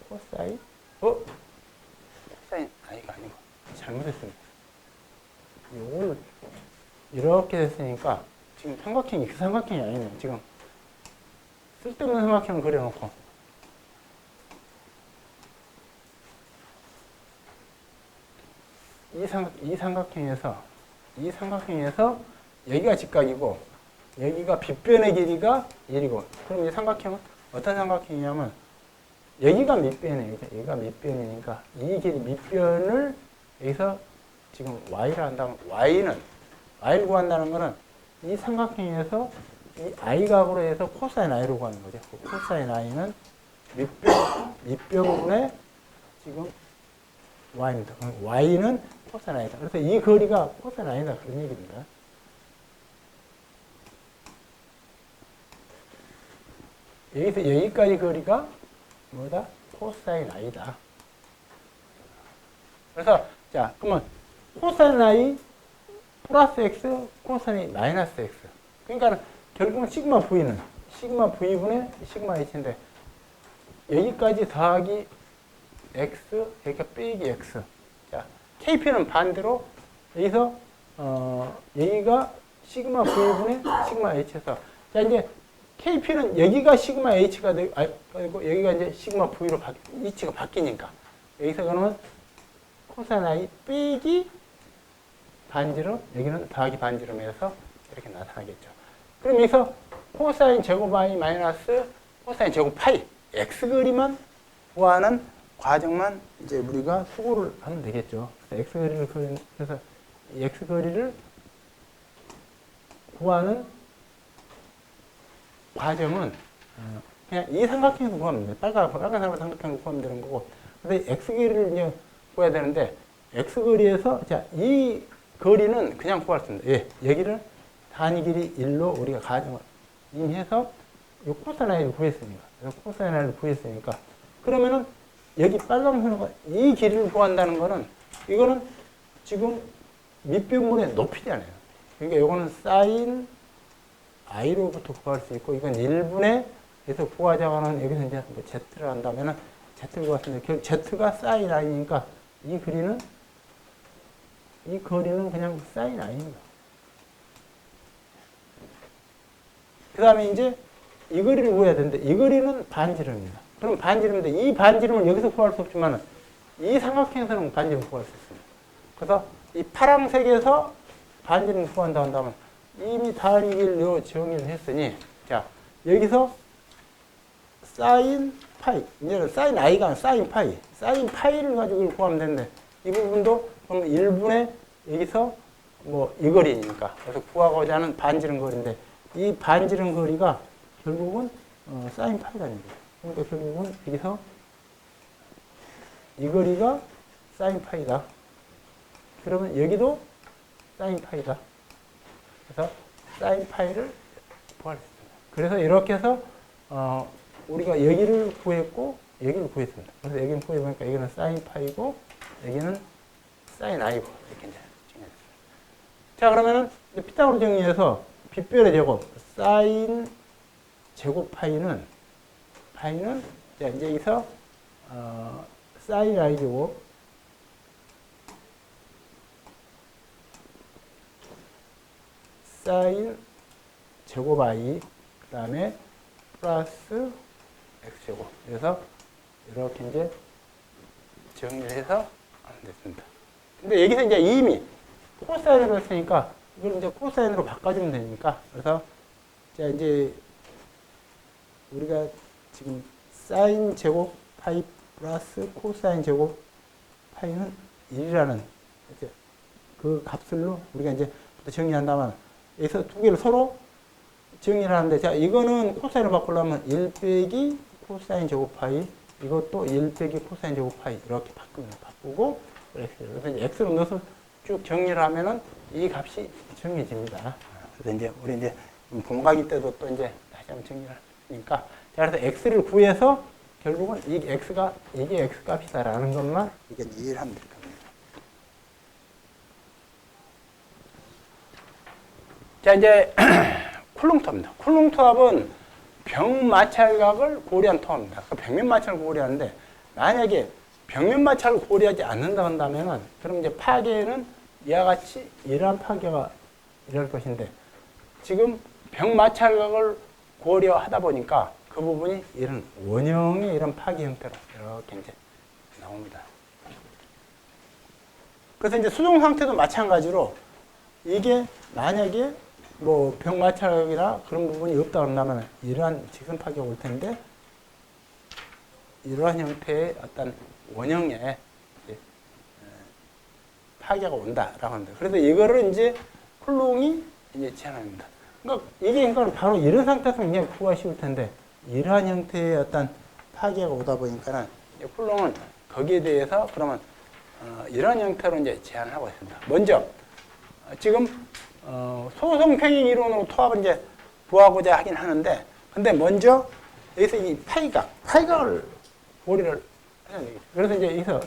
코사인 코사인 i가 아니고 잘못했습니다. 이걸 이렇게 됐으니까 지금 삼각형이 그 삼각형이 아니네요. 지금 쓸데없는 삼각형을 그려놓고 이 삼각형에서 여기가 직각이고 여기가 빗변의 길이가 1이고 그럼 이 삼각형은 어떤 삼각형이냐면 여기가 밑변이에요. 여기가 밑변이니까 이 길이 밑변을 여기서 지금 y라 한다면 y를 구한다는 거는 이 삼각형에서 이 i각으로 해서 코사인 i로 구하는 거죠. 코사인 i는 밑변분의 지금 y입니다. y는 코사인 i다. 그래서 이 거리가 코사인 i다. 그런 얘기입니다. 여기서 여기까지 거리가 뭐다? 코사인 i다. 그래서 자, 그러면 코사인 i 플러스 x, 코사인 마이너스 x. 그러니까 결국은 시그마 v는 시그마 v분의 시그마 h인데 여기까지 더하기 x, 여기가 빼기 x. 자, kp는 반대로 여기서 여기가 시그마 v분의 시그마 h에서 자 이제 kp는 여기가 시그마 h가 되고 여기가 이제 시그마 v로 위치가 바뀌니까 여기서 그러면 코사인 i 빼기 반지름, 여기는 더하기 반지름에서 이렇게 나타나겠죠. 그럼 여기서 코사인 제곱 i 마이너스 코사인 제곱 파이 x 거리만 구하는 과정만 이제 우리가 수고를 하면 되겠죠. x 거리를 그래서 x 거리를 구하는 과정은 그냥 이 삼각형에서 구하면 돼요. 빨간 삼각형에서 구하면 되는 거고. 근데 x 거리를 이제 구해야 되는데 x 거리에서 자 이 거리는 그냥 구할 수 있습니다. 예, 여기를 단위 길이 1로 우리가 가정을 이미 해서 이 코사인 i를 구했으니까. 코사인 i를 구했으니까. 그러면은 여기 빨간색으로 이 길이를 구한다는 거는 이거는 지금 밑변분의 높이잖아요. 그러니까 이거는 사인 i로부터 구할 수 있고 이건 1분의 에서 구하자고 하는 여기서 이제 뭐 z를 한다면은 z를 구했는데 결국 z가 사인 i니까 이 거리는 그냥 사인 i입니다. 그 다음에 이제 이 거리를 구해야 되는데 이 거리는 반지름입니다. 그럼 반지름인데 이 반지름을 여기서 구할 수 없지만 이 삼각형에서는 반지름 구할 수 있습니다. 그래서 이 파란색에서 반지름 구한다 한다면 이미 단위 길로 정의를 했으니 자 여기서 사인 파이 이제는 사인 i가 아니라 사인 파이를 가지고 이걸 구하면 되는데 이 부분도 그럼 1분의 여기서 뭐 이 거리니까 그래서 구하고자 하는 반지름 거리인데 이 반지름 거리가 결국은 사인 파이가 됩니다. 그러니까 결국은 여기서 이 거리가 사인 파이다. 그러면 여기도 사인 파이다. 그래서 사인 파이를 구할 수 있습니다. 그래서 이렇게 해서 우리가 여기를 구했고 여기를 구했습니다. 그래서 여기를 구해보니까 여기는 사인 파이고 여기는 사인 i고 이렇게 이제 정리했습니다. 자 그러면은 피타고라 정리해서 빗변의 제곱 사인 제곱 파이는 자 이제 여기서 사인 i 제곱 사인 제곱 i 그 다음에 플러스 x제곱 그래서 이렇게 이제 정리를 해서 하면 됐습니다. 근데 여기서 이제 이미 코사인으로 했으니까 이걸 이제 코사인으로 바꿔주면 되니까 그래서 자 이제 우리가 지금 사인 제곱 파이 플러스 코사인 제곱 파이는 1이라는 이제 그 값을로 우리가 이제 정리한다면 여기서 두 개를 서로 정리를 하는데 자 이거는 코사인을 바꾸려면 1 빼기 코사인 제곱 파이 이것도 1 빼기 코사인 제곱 파이 이렇게 바꾸고 그래서 이제 x로 넣어서 쭉 정리를 하면은 이 값이 정해집니다. 그래서 이제 우리 이제 분모가기 때도 또 이제 다시 한번 정리를 하니까 자 그래서 x를 구해서 결국은 이게 x 값이다라는 것만 이게 이해를 하면 될 겁니다. 자 이제 쿨롱투합입니다. 쿨롱투합은 병마찰각을 고려한 투합입니다. 평면 마찰을 고려하는데 만약에 평면 마찰을 고려하지 않는다 한다면은 그럼 이제 파괴는 이와 같이 이러한 파괴가 이럴 것인데 지금 병마찰각을 고려하다 보니까 그 부분이 이런 원형의 이런 파기 형태로 이렇게 이제 나옵니다. 그래서 이제 수동 상태도 마찬가지로 이게 만약에 뭐 병마찰각이나 그런 부분이 없다 그런다면 이러한 직선 파기가 올 텐데 이러한 형태의 어떤 원형의 파괴가 온다라고 합니다. 그래서 이거를 이제 쿨롱이 이제 제안합니다. 그러니까 이게 그러니까 바로 이런 상태에서 그냥 구하기 쉬울 텐데 이러한 형태의 어떤 파괴가 오다 보니까는 쿨롱은 거기에 대해서 그러면 이런 형태로 이제 제안을 하고 있습니다. 먼저 지금 소송 평행 이론으로 토합을 이제 구하고자 하긴 하는데 근데 먼저 여기서 이 파이각을 고리를 해야 되겠죠. 그래서 이제 여기서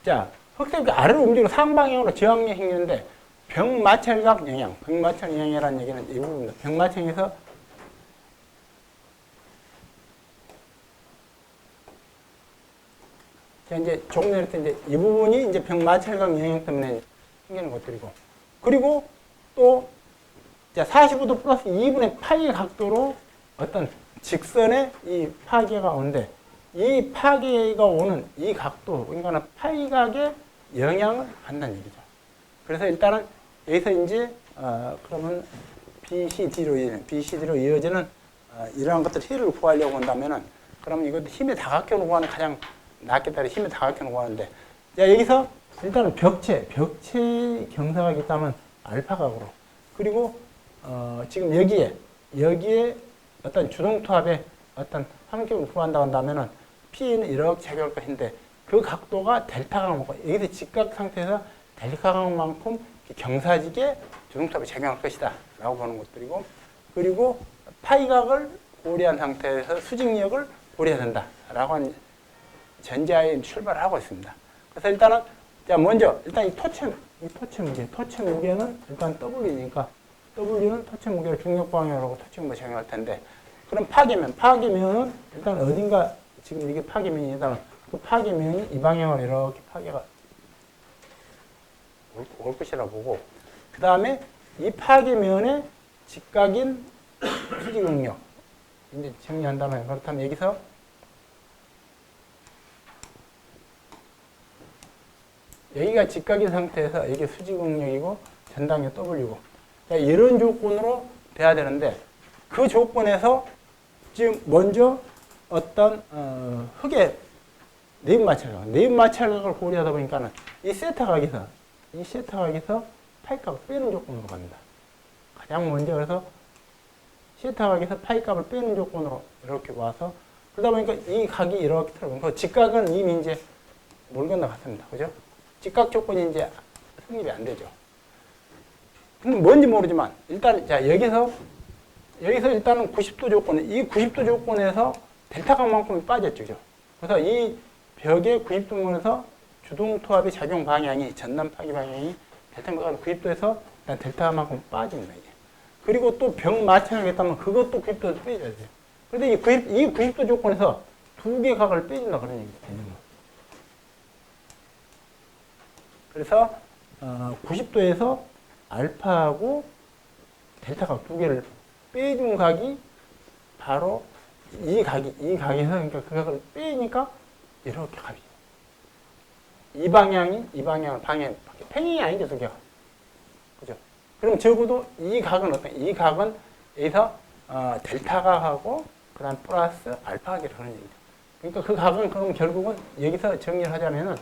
자, 흑색이 아래로 움직이고 상방향으로 저항력 생기는데 병마찰각 영향, 병마찰 영향이라는 얘기는 이 부분입니다. 병마찰에서 자, 이제 조금 전에 이제 이 부분이 이제 병마찰각 영향 때문에 생기는 것들이고 그리고 또 자, 45도 플러스 2분의 파이 각도로 어떤 직선의 이 파괴가 오는데 이 파괴가 오는 이 각도, 그러니까 파이각에 영향을 받는 얘기죠. 그래서 일단은 여기서 이제 그러면 BCD로 이어지는 이러한 것들 힘을 구하려고 한다면은 그러면 이것도 힘의 다각형으로 구하는 가장 낫겠다. 힘의 다각형으로 구하는데 자, 여기서 일단은 벽체 경사각이 있다면 알파각으로 그리고 지금 여기에 어떤 주동투합의 어떤 함격을 구한다고 한다면은 P는 이렇게 작용할 것인데 그 각도가 델타각만큼 여기서 직각 상태에서 델타각만큼 경사지게 주동투합이 작용할 것이다 라고 보는 것들이고 그리고 파이각을 고려한 상태에서 수직력을 고려해야 된다 라고 하는 전제하에 출발을 하고 있습니다. 그래서 일단은 자 먼저 일단 이 토체 무게는 일단 W니까 W는 토체 무게를 중력 방향으로 토체 무게 작용할 텐데 그럼 파괴면은 일단 어딘가 지금 이게 파괴면이다. 그 파괴면이 이 방향으로 이렇게 파괴가 올 것이라고 보고 그 다음에 이 파괴면의 직각인 수직 응력 이제 정리한다면 그렇다면 여기서 여기가 직각인 상태에서 이게 수직 응력이고 전당력 W고 이런 조건으로 돼야 되는데 그 조건에서 지금 먼저 어떤 흙의 내입 마찰각을 고려하다 보니까는 이 세타각에서 파이값을 빼는 조건으로 갑니다. 가장 먼저 그래서 세타각에서 파이값을 빼는 조건으로 이렇게 와서 그러다 보니까 이 각이 이렇게 틀어보니까 직각은 이미 이제 뭘 건너갔습니다. 그죠? 직각 조건이 이제 성립이 안 되죠. 근데 뭔지 모르지만 일단 자 여기서 일단은 90도 조건에 이 90도 조건에서 델타각만큼이 빠졌죠. 그래서 이 벽의 90도면에서 주동투합의 작용 방향이 전남 파기 방향이 델타각으로 90도에서 일단 델타만큼 빠집니다. 이게. 그리고 또 벽 마찰하겠다면 그것도 90도에서 빼줘야 돼요. 그런데 이 90도 조건에서 두 개 각을 빼준다 그런 얘기죠. 그래서 90도에서 알파하고 델타각 두 개를 빼준 각이 바로 이 각에서 그러니까 그 각을 빼니까 이렇게 각이 이 방향을 평행이 아니죠, 두 개가. 그죠? 그럼 적어도 이 각은 어떤 이 각은 여기서 델타각하고 그다음 플러스 알파각이라는 그런 얘기죠. 그러니까 그 각은 그럼 결국은 여기서 정리를 하자면은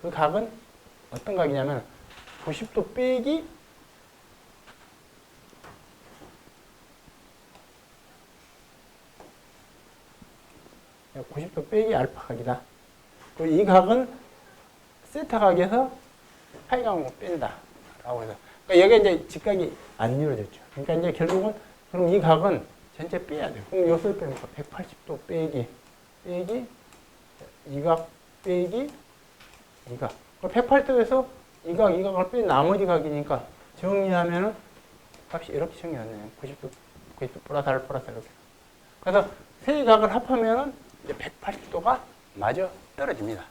그 각은 어떤 각이냐면 90도 빼기 90도 빼기 알파 각이다. 그리고 이 각은 세타 각에서 파이각을 뺀다. 라고 해서. 그러니까 여기가 이제 직각이 안 이루어졌죠. 그러니까 이제 결국은 그럼 이 각은 전체 빼야 돼요. 그럼 요소를 빼니까 180도 빼기 이 각 빼기 이 각. 180도에서 이 각을 뺀 나머지 각이니까 정리하면은 값이 이렇게 정리하네요. 90도 플러스 알 플러스 이렇게. 그래서 세 각을 합하면은 이제 180도가 마저 떨어집니다.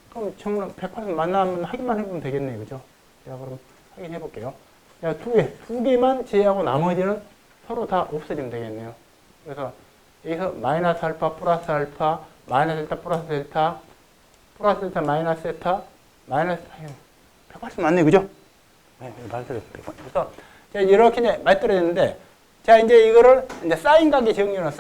그럼 정말 180 만나면 확인만 해보면 되겠네요. 그죠? 자, 그럼 확인해 볼게요. 자, 두 개만 제외하고 나머지는 서로 다 없어지면 되겠네요. 그래서 여기서 마이너스 알파, 플러스 알파, 마이너스 델타, 플러스 델타, 플러스 델타, 마이너스 세타, 마이너스 180 맞네, 그죠? 네, 그래서 자, 이렇게 이제 맞들어졌는데, 자, 이제 이거를 이제 사인각의 정리는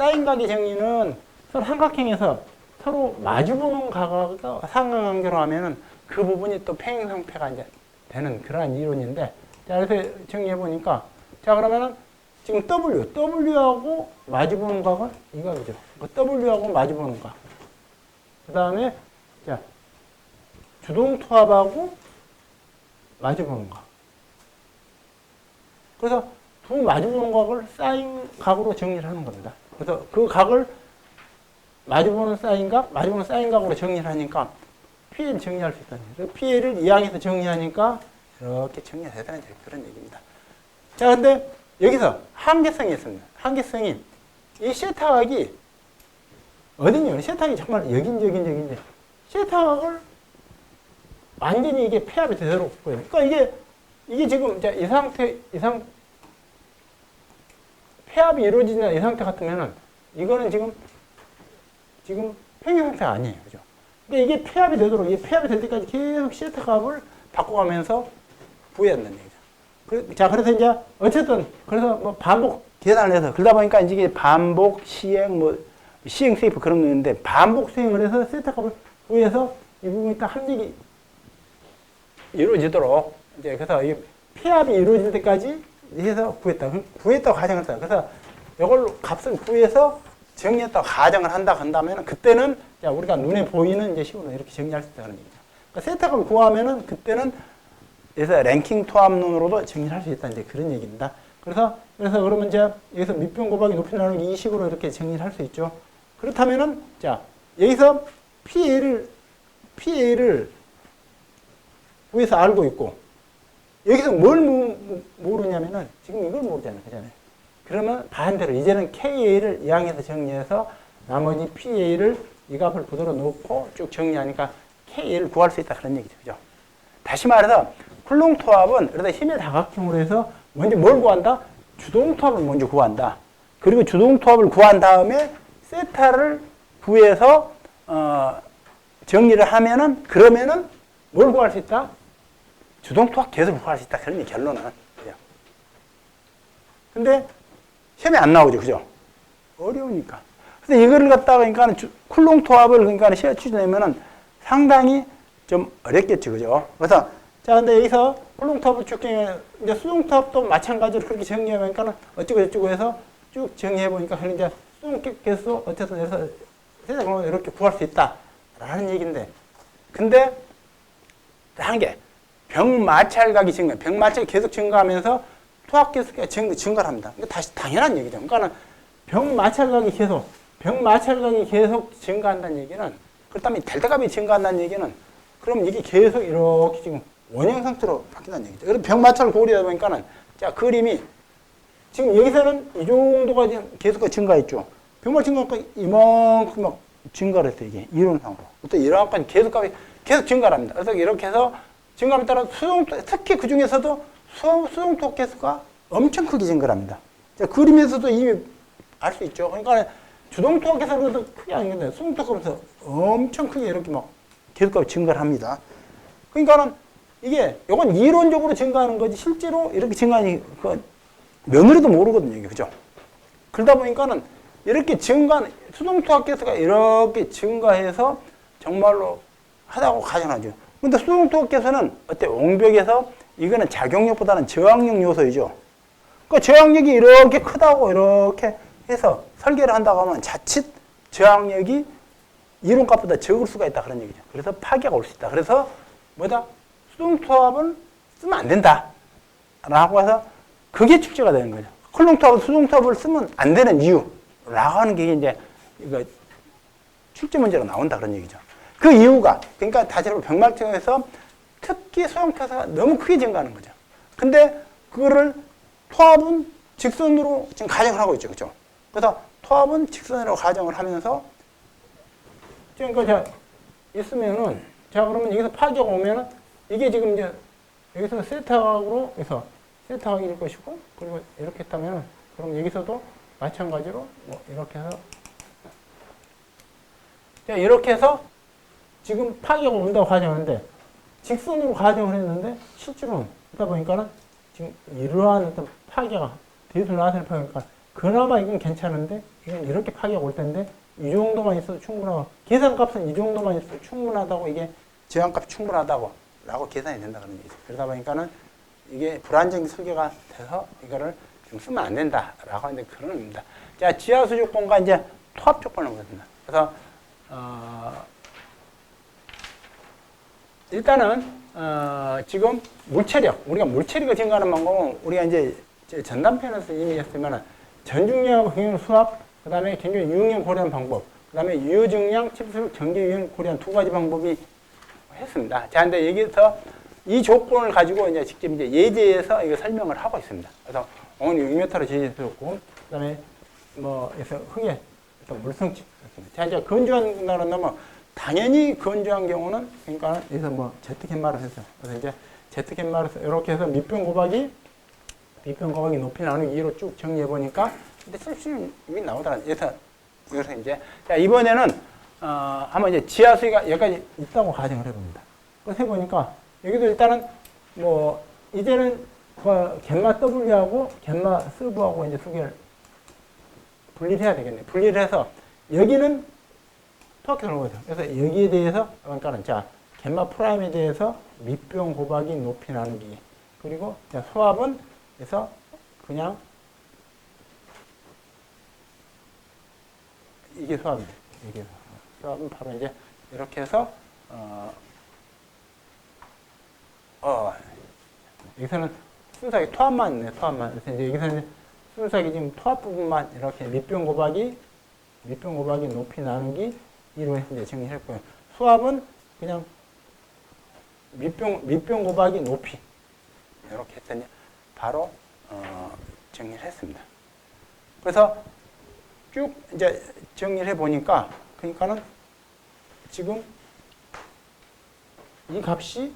서로 삼각형에서 서로 마주보는 각을 상관관계로 하면은 그 부분이 또 평행상패가 이제 되는 그러한 이론인데, 자, 그래서 정리해 보니까, 자, 그러면은 지금 W하고 마주보는 각은 이각이죠. W하고 마주보는 각. 그 다음에, 자, 주동투합하고 마주보는 각. 그래서 두 마주보는 각을 사인 각으로 정리를 하는 겁니다. 그래서 그 각을 마주보는 사인각, 마주보는 사인각으로 정리를 하니까 PL 정리할 수 있다는 거예요. PL을 이항에서 정리하니까 이렇게 정리가 되다는 그런 얘기입니다. 자, 근데 여기서 한계성이 있습니다. 한계성이 이 세타각이 어디냐? 세타각이 정말 여긴데 세타각을 완전히 이게 폐합이 되도록 보여요. 그러니까 이게 지금 이 상태 폐합이 이루어지는 이 상태 같으면은 이거는 지금 평행 상태가 아니에요. 그죠? 근데 이게 폐합이 되도록, 이게 폐합이 될 때까지 계속 시타 값을 바꿔가면서 부여해야 된다는 얘기죠. 자, 그래서 이제, 어쨌든, 그래서 뭐 반복 계산을 해서, 그러다 보니까 이제 반복, 시행, 시행 세이프 그런 거 있는데, 반복 수행을 해서 시타 값을 부여해서 이 부분이 딱 합력이 이루어지도록, 이제, 그래서 이 폐합이 이루어질 때까지 해서 구했다고 가정을 했다. 그래서 이걸로 값을 구해서 정리했다고 가정을 한다면 그때는 우리가 눈에 보이는 이제 식으로 이렇게 정리할 수 있다는 얘기죠. 그러니까 세타값을 구하면은 그때는 그래서 랭킹 토합론으로도 정리할 수 있다는 이제 그런 얘기입니다. 그래서 그러면 이제 여기서 밑변 곱하기 높이 나누기 이 식으로 이렇게 정리를 할 수 있죠. 그렇다면은 자 여기서 PA를 위에서 알고 있고 여기서 뭘 모르냐면은 지금 이걸 모르잖아요. 그잖아요. 그러면 반대로 이제는 KA를 이항에서 정리해서 나머지 PA를 이 값을 그대로 놓고 쭉 정리하니까 KA를 구할 수 있다 그런 얘기죠. 그죠? 다시 말해서 쿨롱 토합은 그래서 힘의 다각형으로 해서 먼저 뭘 구한다? 주동 토합을 먼저 구한다. 그리고 주동 토합을 구한 다음에 세타를 구해서 정리를 하면은 그러면은 뭘 구할 수 있다? 주동 토합 계속 구할 수 있다. 그런 게 결론은. 그죠? 근데 시험에 안 나오죠. 그죠? 어려우니까. 그래서 이거를 갖다가 그러니까 쿨롱 토합을 그러니까 시험에 추진하면은 상당히 좀 어렵겠죠. 그죠? 그래서 자, 근데 여기서 쿨롱 토합을 쭉 이제 수동 토합도 마찬가지로 그렇게 정리하니까 어쩌고 저쩌고 해서 쭉 정리해 보니까 이제 수동 개수 어쨌든 해서 세상으로 이렇게 구할 수 있다라는 얘기인데 근데 한 게 병마찰각이 병마찰이 계속 증가하면서 토합 개수가 증가를 합니다. 이게 다시 당연한 얘기죠. 그러니까 병마찰각이 계속 증가한다는 얘기는 그렇다면 델타값이 증가한다는 얘기는 그럼 이게 계속 이렇게 지금 원형 상태로 바뀐다는 얘기죠. 그래서 병마찰을 고려하다 보니까는 자 그림이 지금 여기서는 이 정도가 계속 증가했죠. 병마찰 증가가 이만큼 막 증가를 했어요. 이게 이론상으로. 또 이런까지 계속 증가를 합니다. 그래서 이렇게 해서 증가함에 따라 특히 그 중에서도 수동토 개수가 엄청 크게 증가합니다. 자, 그림에서도 이미 알 수 있죠. 그러니까 주동토 개수로도 크게 아니겠네. 수동토 개수 엄청 크게 이렇게 막 계속값이 증가를 합니다. 그러니까는 이게 이건 이론적으로 증가하는 거지 실제로 이렇게 증가하니 그 며느리도 모르거든요. 이게 그죠? 그러다 보니까는 이렇게 수동토 개수가 이렇게 증가해서 정말로 하다고 가정하죠. 근데 수동토 개수는 어때? 옹벽에서 이거는 작용력보다는 저항력 요소이죠. 그 저항력이 이렇게 크다고 이렇게 해서 설계를 한다고 하면 자칫 저항력이 이론값보다 적을 수가 있다 그런 얘기죠. 그래서 파괴가 올 수 있다. 그래서 뭐다? 수동토합은 쓰면 안 된다. 라고 해서 그게 출제가 되는 거죠. 쿨롱토합은 수동토합을 쓰면 안 되는 이유라고 하는 게 이제 이거 출제 문제로 나온다 그런 얘기죠. 그 이유가 그러니까 다시 한번 병마찰에서 특히 수동토합이 너무 크게 증가하는 거죠. 근데 그거를 토합은 직선으로 지금 가정을 하고 있죠. 그렇죠? 그래서 토합은 직선으로 가정을 하면서 그러니까 자, 있으면은, 자, 그러면 여기서 파괴가 오면은, 이게 지금 이제, 여기서 세타각으로 해서, 세타각일 것이고, 그리고 이렇게 했다면은, 그럼 여기서도 마찬가지로, 뭐, 이렇게 해서, 자, 이렇게 해서, 지금 파괴가 온다고 가정하는데, 직선으로 가정을 했는데, 실제로는, 그러다 보니까는, 지금 이러한 어떤 파괴가, 대수 나왔을 파괴가, 그나마 이건 괜찮은데, 이건 이렇게 파괴가 올 텐데, 이 정도만 있어도 충분하고, 계산값은 이 정도만 있어도 충분하다고, 이게 제한값이 충분하다고, 라고 계산이 된다 그런 얘기죠. 그러다 보니까는, 이게 불안정인 설계가 돼서, 이거를 좀 쓰면 안 된다, 라고 하는데, 그런 의미입니다. 자, 지하수 조건과 이제 토합 조건을 보겠습니다. 그래서, 일단은, 지금 물체력, 우리가 물체력을 증가하는 방법은 우리가 이제 전단편에서 이미 했으면 전중량하고 경영 수압, 그 다음에 굉장히 유형량 고려한 방법, 그 다음에 유증량, 칩술, 전기 유형 고려한 두 가지 방법이 했습니다. 자, 근데 여기서 이 조건을 가지고 이제 직접 이제 예제에서 이거 설명을 하고 있습니다. 그래서 어느 6m로 제시했었고, 그 다음에 뭐, 그래서 흙에 어떤 물성치. 자, 이제 건조한 날은 넘어 당연히 건조한 경우는, 그러니까, 여기서 뭐, 제트갯말을 했어요. 그래서 이제, 제트갯말을 이렇게 해서 밑변 곱하기 높이 나누기 2로 쭉 정리해보니까, 근데 실수는 이미 나오더라고요. 여기서 이제, 자, 이번에는, 한번 이제 지하수위가 여기까지 있다고 가정을 해봅니다. 그래서 해보니까, 여기도 일단은, 뭐, 이제는, 갯마 W하고 갯마 서브하고 이제 두 개를 분리를 해야 되겠네요. 분리를 해서, 여기는, 토학교 하는 거죠. 그래서 여기에 대해서, 그러니까는, 자, 갯마 프라임에 대해서 밑변 곱하기 높이 나누기. 그리고, 자, 소합은, 그래서, 그냥, 이게 소합입니다. 이게 소합은 바로 이제, 이렇게 해서, 여기서는 순수하게 토합만 있네요. 토합만. 그래서 이제 여기서는 순수하게 지금 토합 부분만 이렇게 밑변 곱하기 높이 나누기 2로 해서 이제 정리했고요. 수압은 그냥 밑변 곱하기 높이 이렇게 했더니 바로 정리를 했습니다. 그래서 쭉 이제 정리를 해보니까 그러니까는 지금 이 값이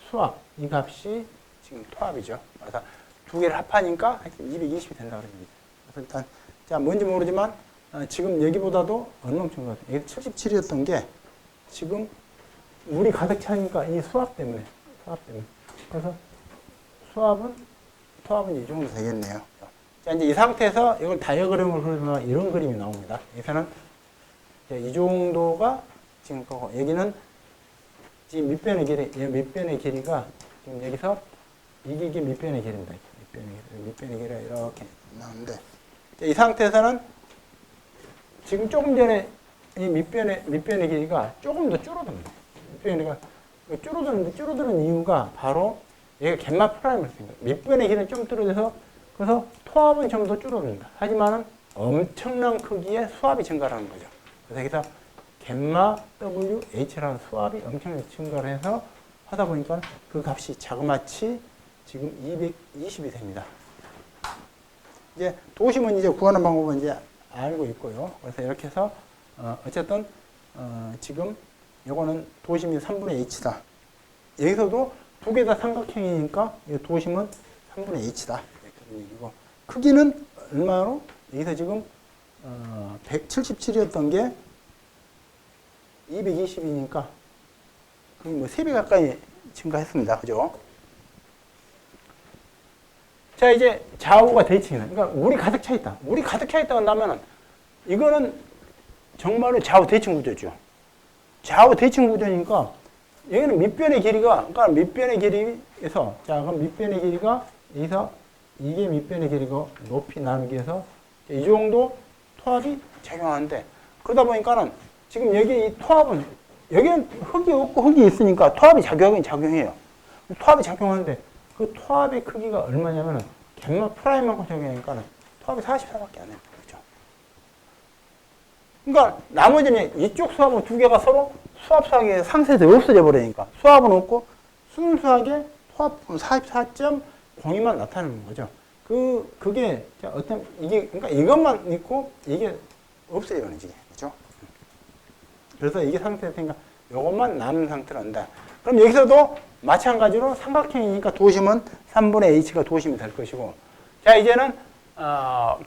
수압, 이 값이 지금 토합이죠. 그래서 두 개를 합하니까 220이 된다 그럽니다. 그래서 일단 자 뭔지 모르지만 지금 여기보다도 얼마큼 같아요. 여기 77이었던 게 지금 물이 가득 차니까 이 수압 때문에. 그래서 토합은 이 정도 되겠네요. 자, 이제 이 상태에서 이걸 다이어그램을 그리면 이런 그림이 나옵니다. 여기서는 이 정도가 지금 거고, 여기는 지금 밑변의 길이가 지금 여기서 이게 밑변의 길입니다. 밑변의 길이가 이렇게 나오는데, 이 상태에서는 지금 조금 전에 이 밑변의 길이가 조금 더 줄어듭니다. 밑변이가 줄어드는 이유가 바로 얘가 갯마 프라임을 쓰니까 밑변의 길이는 좀 줄어들어서 그래서 토합은 좀 더 줄어듭니다. 하지만은 엄청난 크기의 수압이 증가하는 거죠. 그래서 여기서 갯마 WH라는 수압이 엄청나게 증가를 해서 하다 보니까 그 값이 자그마치 지금 220이 됩니다. 이제 도심은 이제 구하는 방법은 이제 알고 있고요. 그래서 이렇게 해서 어쨌든 지금 요거는 도심이 3분의 h다. 여기서도 두 개 다 삼각형이니까 이 도심은 3분의 h다. 그런 얘기고 크기는 얼마로? 여기서 지금 177이었던 게 220이니까 거의 뭐 3배 가까이 증가했습니다. 그죠? 자, 이제 좌우가 대칭이다. 그러니까 물이 가득 차 있다. 물이 가득 차 있다고 한다면은 이거는 정말로 좌우 대칭 구조죠. 좌우 대칭 구조니까 여기는 밑변의 길이가, 그러니까 밑변의 길이에서, 자, 그럼 밑변의 길이가 여기서 이게 밑변의 길이고 높이 나누기해서 이 정도 토합이 작용하는데, 그러다 보니까는 지금 여기 이 토합은, 여기는 흙이 없고 흙이 있으니까 토합이 작용해요. 토합이 작용하는데 그 토합의 크기가 얼마냐면은 갯마 프라임하고 적용하니까 토합이 44밖에 안 해요. 그렇죠? 그러니까 나머지는 이쪽 수압은 두 개가 서로 수압 사항이 상쇄돼 없어져 버리니까 수압은 없고 순수하게 토합은 44.02만 나타나는 거죠. 그게 어떤 이게 그러니까 이것만 있고 이게 없어요, 이게. 그렇죠? 그래서 이게 상태였으니까 요것만 남은 상태로 한다. 그럼 여기서도 마찬가지로 삼각형이니까 도심은 3분의 h가 도심이 될 것이고, 자 이제는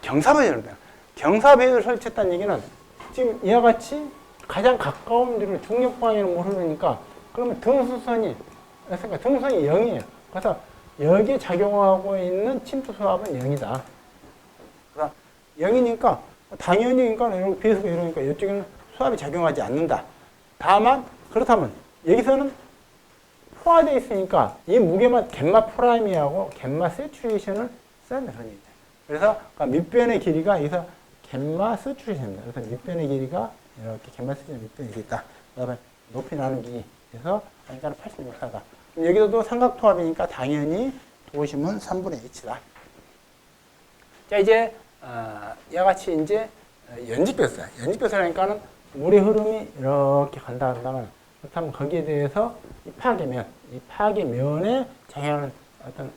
경사배열을 경사배열을 설치했다는 얘기는 지금 이와 같이 가장 가까운 데로 중력 방향으로 못 흐르니까 그러면 등수선이 그러니까 등수선이 0이에요. 그래서 여기에 작용하고 있는 침투 수압은 0이다. 그래서 0이니까 당연히 그러니까 이렇게 배수가 이러니까 이쪽에는 수압이 작용하지 않는다. 다만 그렇다면 여기서는 포화되어 있으니까 이 무게만 갯마 프라임이하고 갯마 세츄레이션을 써야 된다. 그런 얘기죠. 그래서 밑변의 길이가 여기서 갯마 세츄레이션입니다. 그래서 밑변의 길이가 이렇게 갯마 세츄레이션 밑변의 길이 있다. 그다음에 높이 나누기 해서 그러니까 86사다. 여기서도 삼각토합이니까 당연히 도심은 3분의 h다. 자 이제 이와 같이 이제 연직배수야. 연직배수라니까는 물의 흐름이 이렇게 간다 한다면 그렇다면 거기에 대해서 이 파괴면에 작용하는 어떤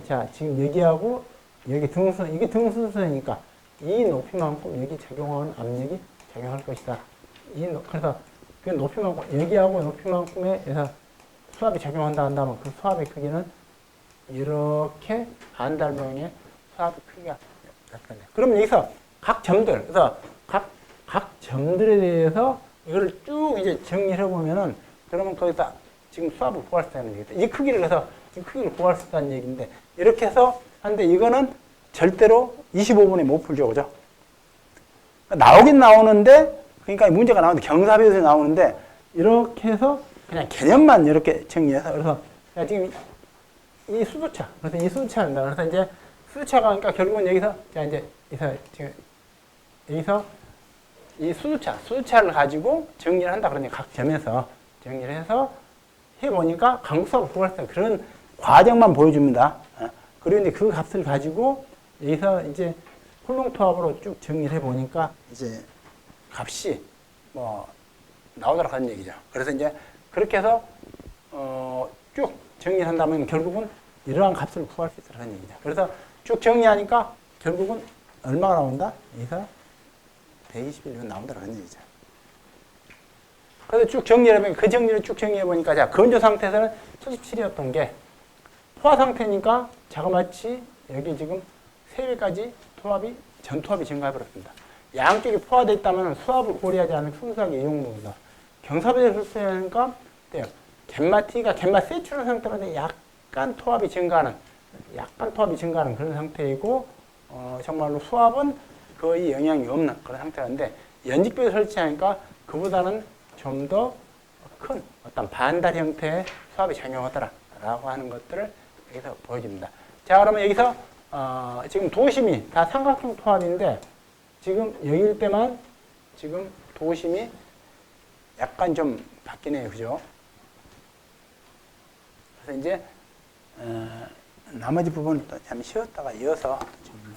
자 지금 여기하고 여기 등수선 이게 등수선이니까 이 높이만큼 여기 작용하는 압력이 작용할 것이다. 그래서 그 높이만큼 여기하고 높이만큼에 해서 수압이 작용한다 한다면 그 수압의 크기는 이렇게 반달명의 수압의 크기가 나타나요. 그러면 여기서 각 점들, 그래서 각 점들에 대해서 이거를 쭉 이제 정리를 해보면은 그러면 거기다 지금 수압을 구할 수 있다는 얘기다. 이 크기를 해서 이 크기를 구할 수 있다는 얘기인데 이렇게 해서 하는데 이거는 절대로 25분에 못 풀죠, 그죠? 나오긴 나오는데 그러니까 문제가 나오는데 경사배에서 나오는데 이렇게 해서 그냥 개념만 이렇게 정리해서 그래서 지금 이 수두차 그래서 이 수두차입니다. 그래서 이제 수두차가 그러니까 결국은 여기서 자 이제 지금 여기서 이 수두차를 가지고 정리를 한다. 그러니까 각 점에서 정리를 해서 해보니까 강수압을 구할 수 있는 그런 과정만 보여줍니다. 그리고 이제 그 값을 가지고 여기서 이제 콜롱토합으로 쭉 정리를 해보니까 이제 값이 뭐 나오도록 하는 얘기죠. 그래서 이제 그렇게 해서 쭉 정리를 한다면 결국은 이러한 값을 구할 수 있다는 얘기죠. 그래서 쭉 정리하니까 결국은 얼마가 나온다? 여기서 121면 나온다고 하는 얘기죠. 그래서 쭉 정리해보면 그 정리를 쭉 정리해보니까 자 건조 상태에서는 77이었던 게 포화 상태니까 자그마치 여기 지금 3배까지 전투압이 증가해버렸습니다. 양쪽이 포화되어 있다면 수압을 고려하지 않은 순수하게 이용무입니다. 경사배를 설치하니까 갯마 T가 갯마 세츄럴 상태로 약간 토압이 증가하는 그런 상태이고 정말로 수압은 거의 영향이 없는 그런 상태인데 연직배를 설치하니까 그보다는 좀 더 큰 어떤 반달 형태의 수압이 작용하더라라고 하는 것들을 여기서 보여줍니다. 자 그러면 여기서 지금 도심이 다 삼각형 토합인데 지금 여기일 때만 지금 도심이 약간 좀 바뀌네요, 그죠? 그래서 이제 나머지 부분은 또 잠시 쉬었다가 이어서 좀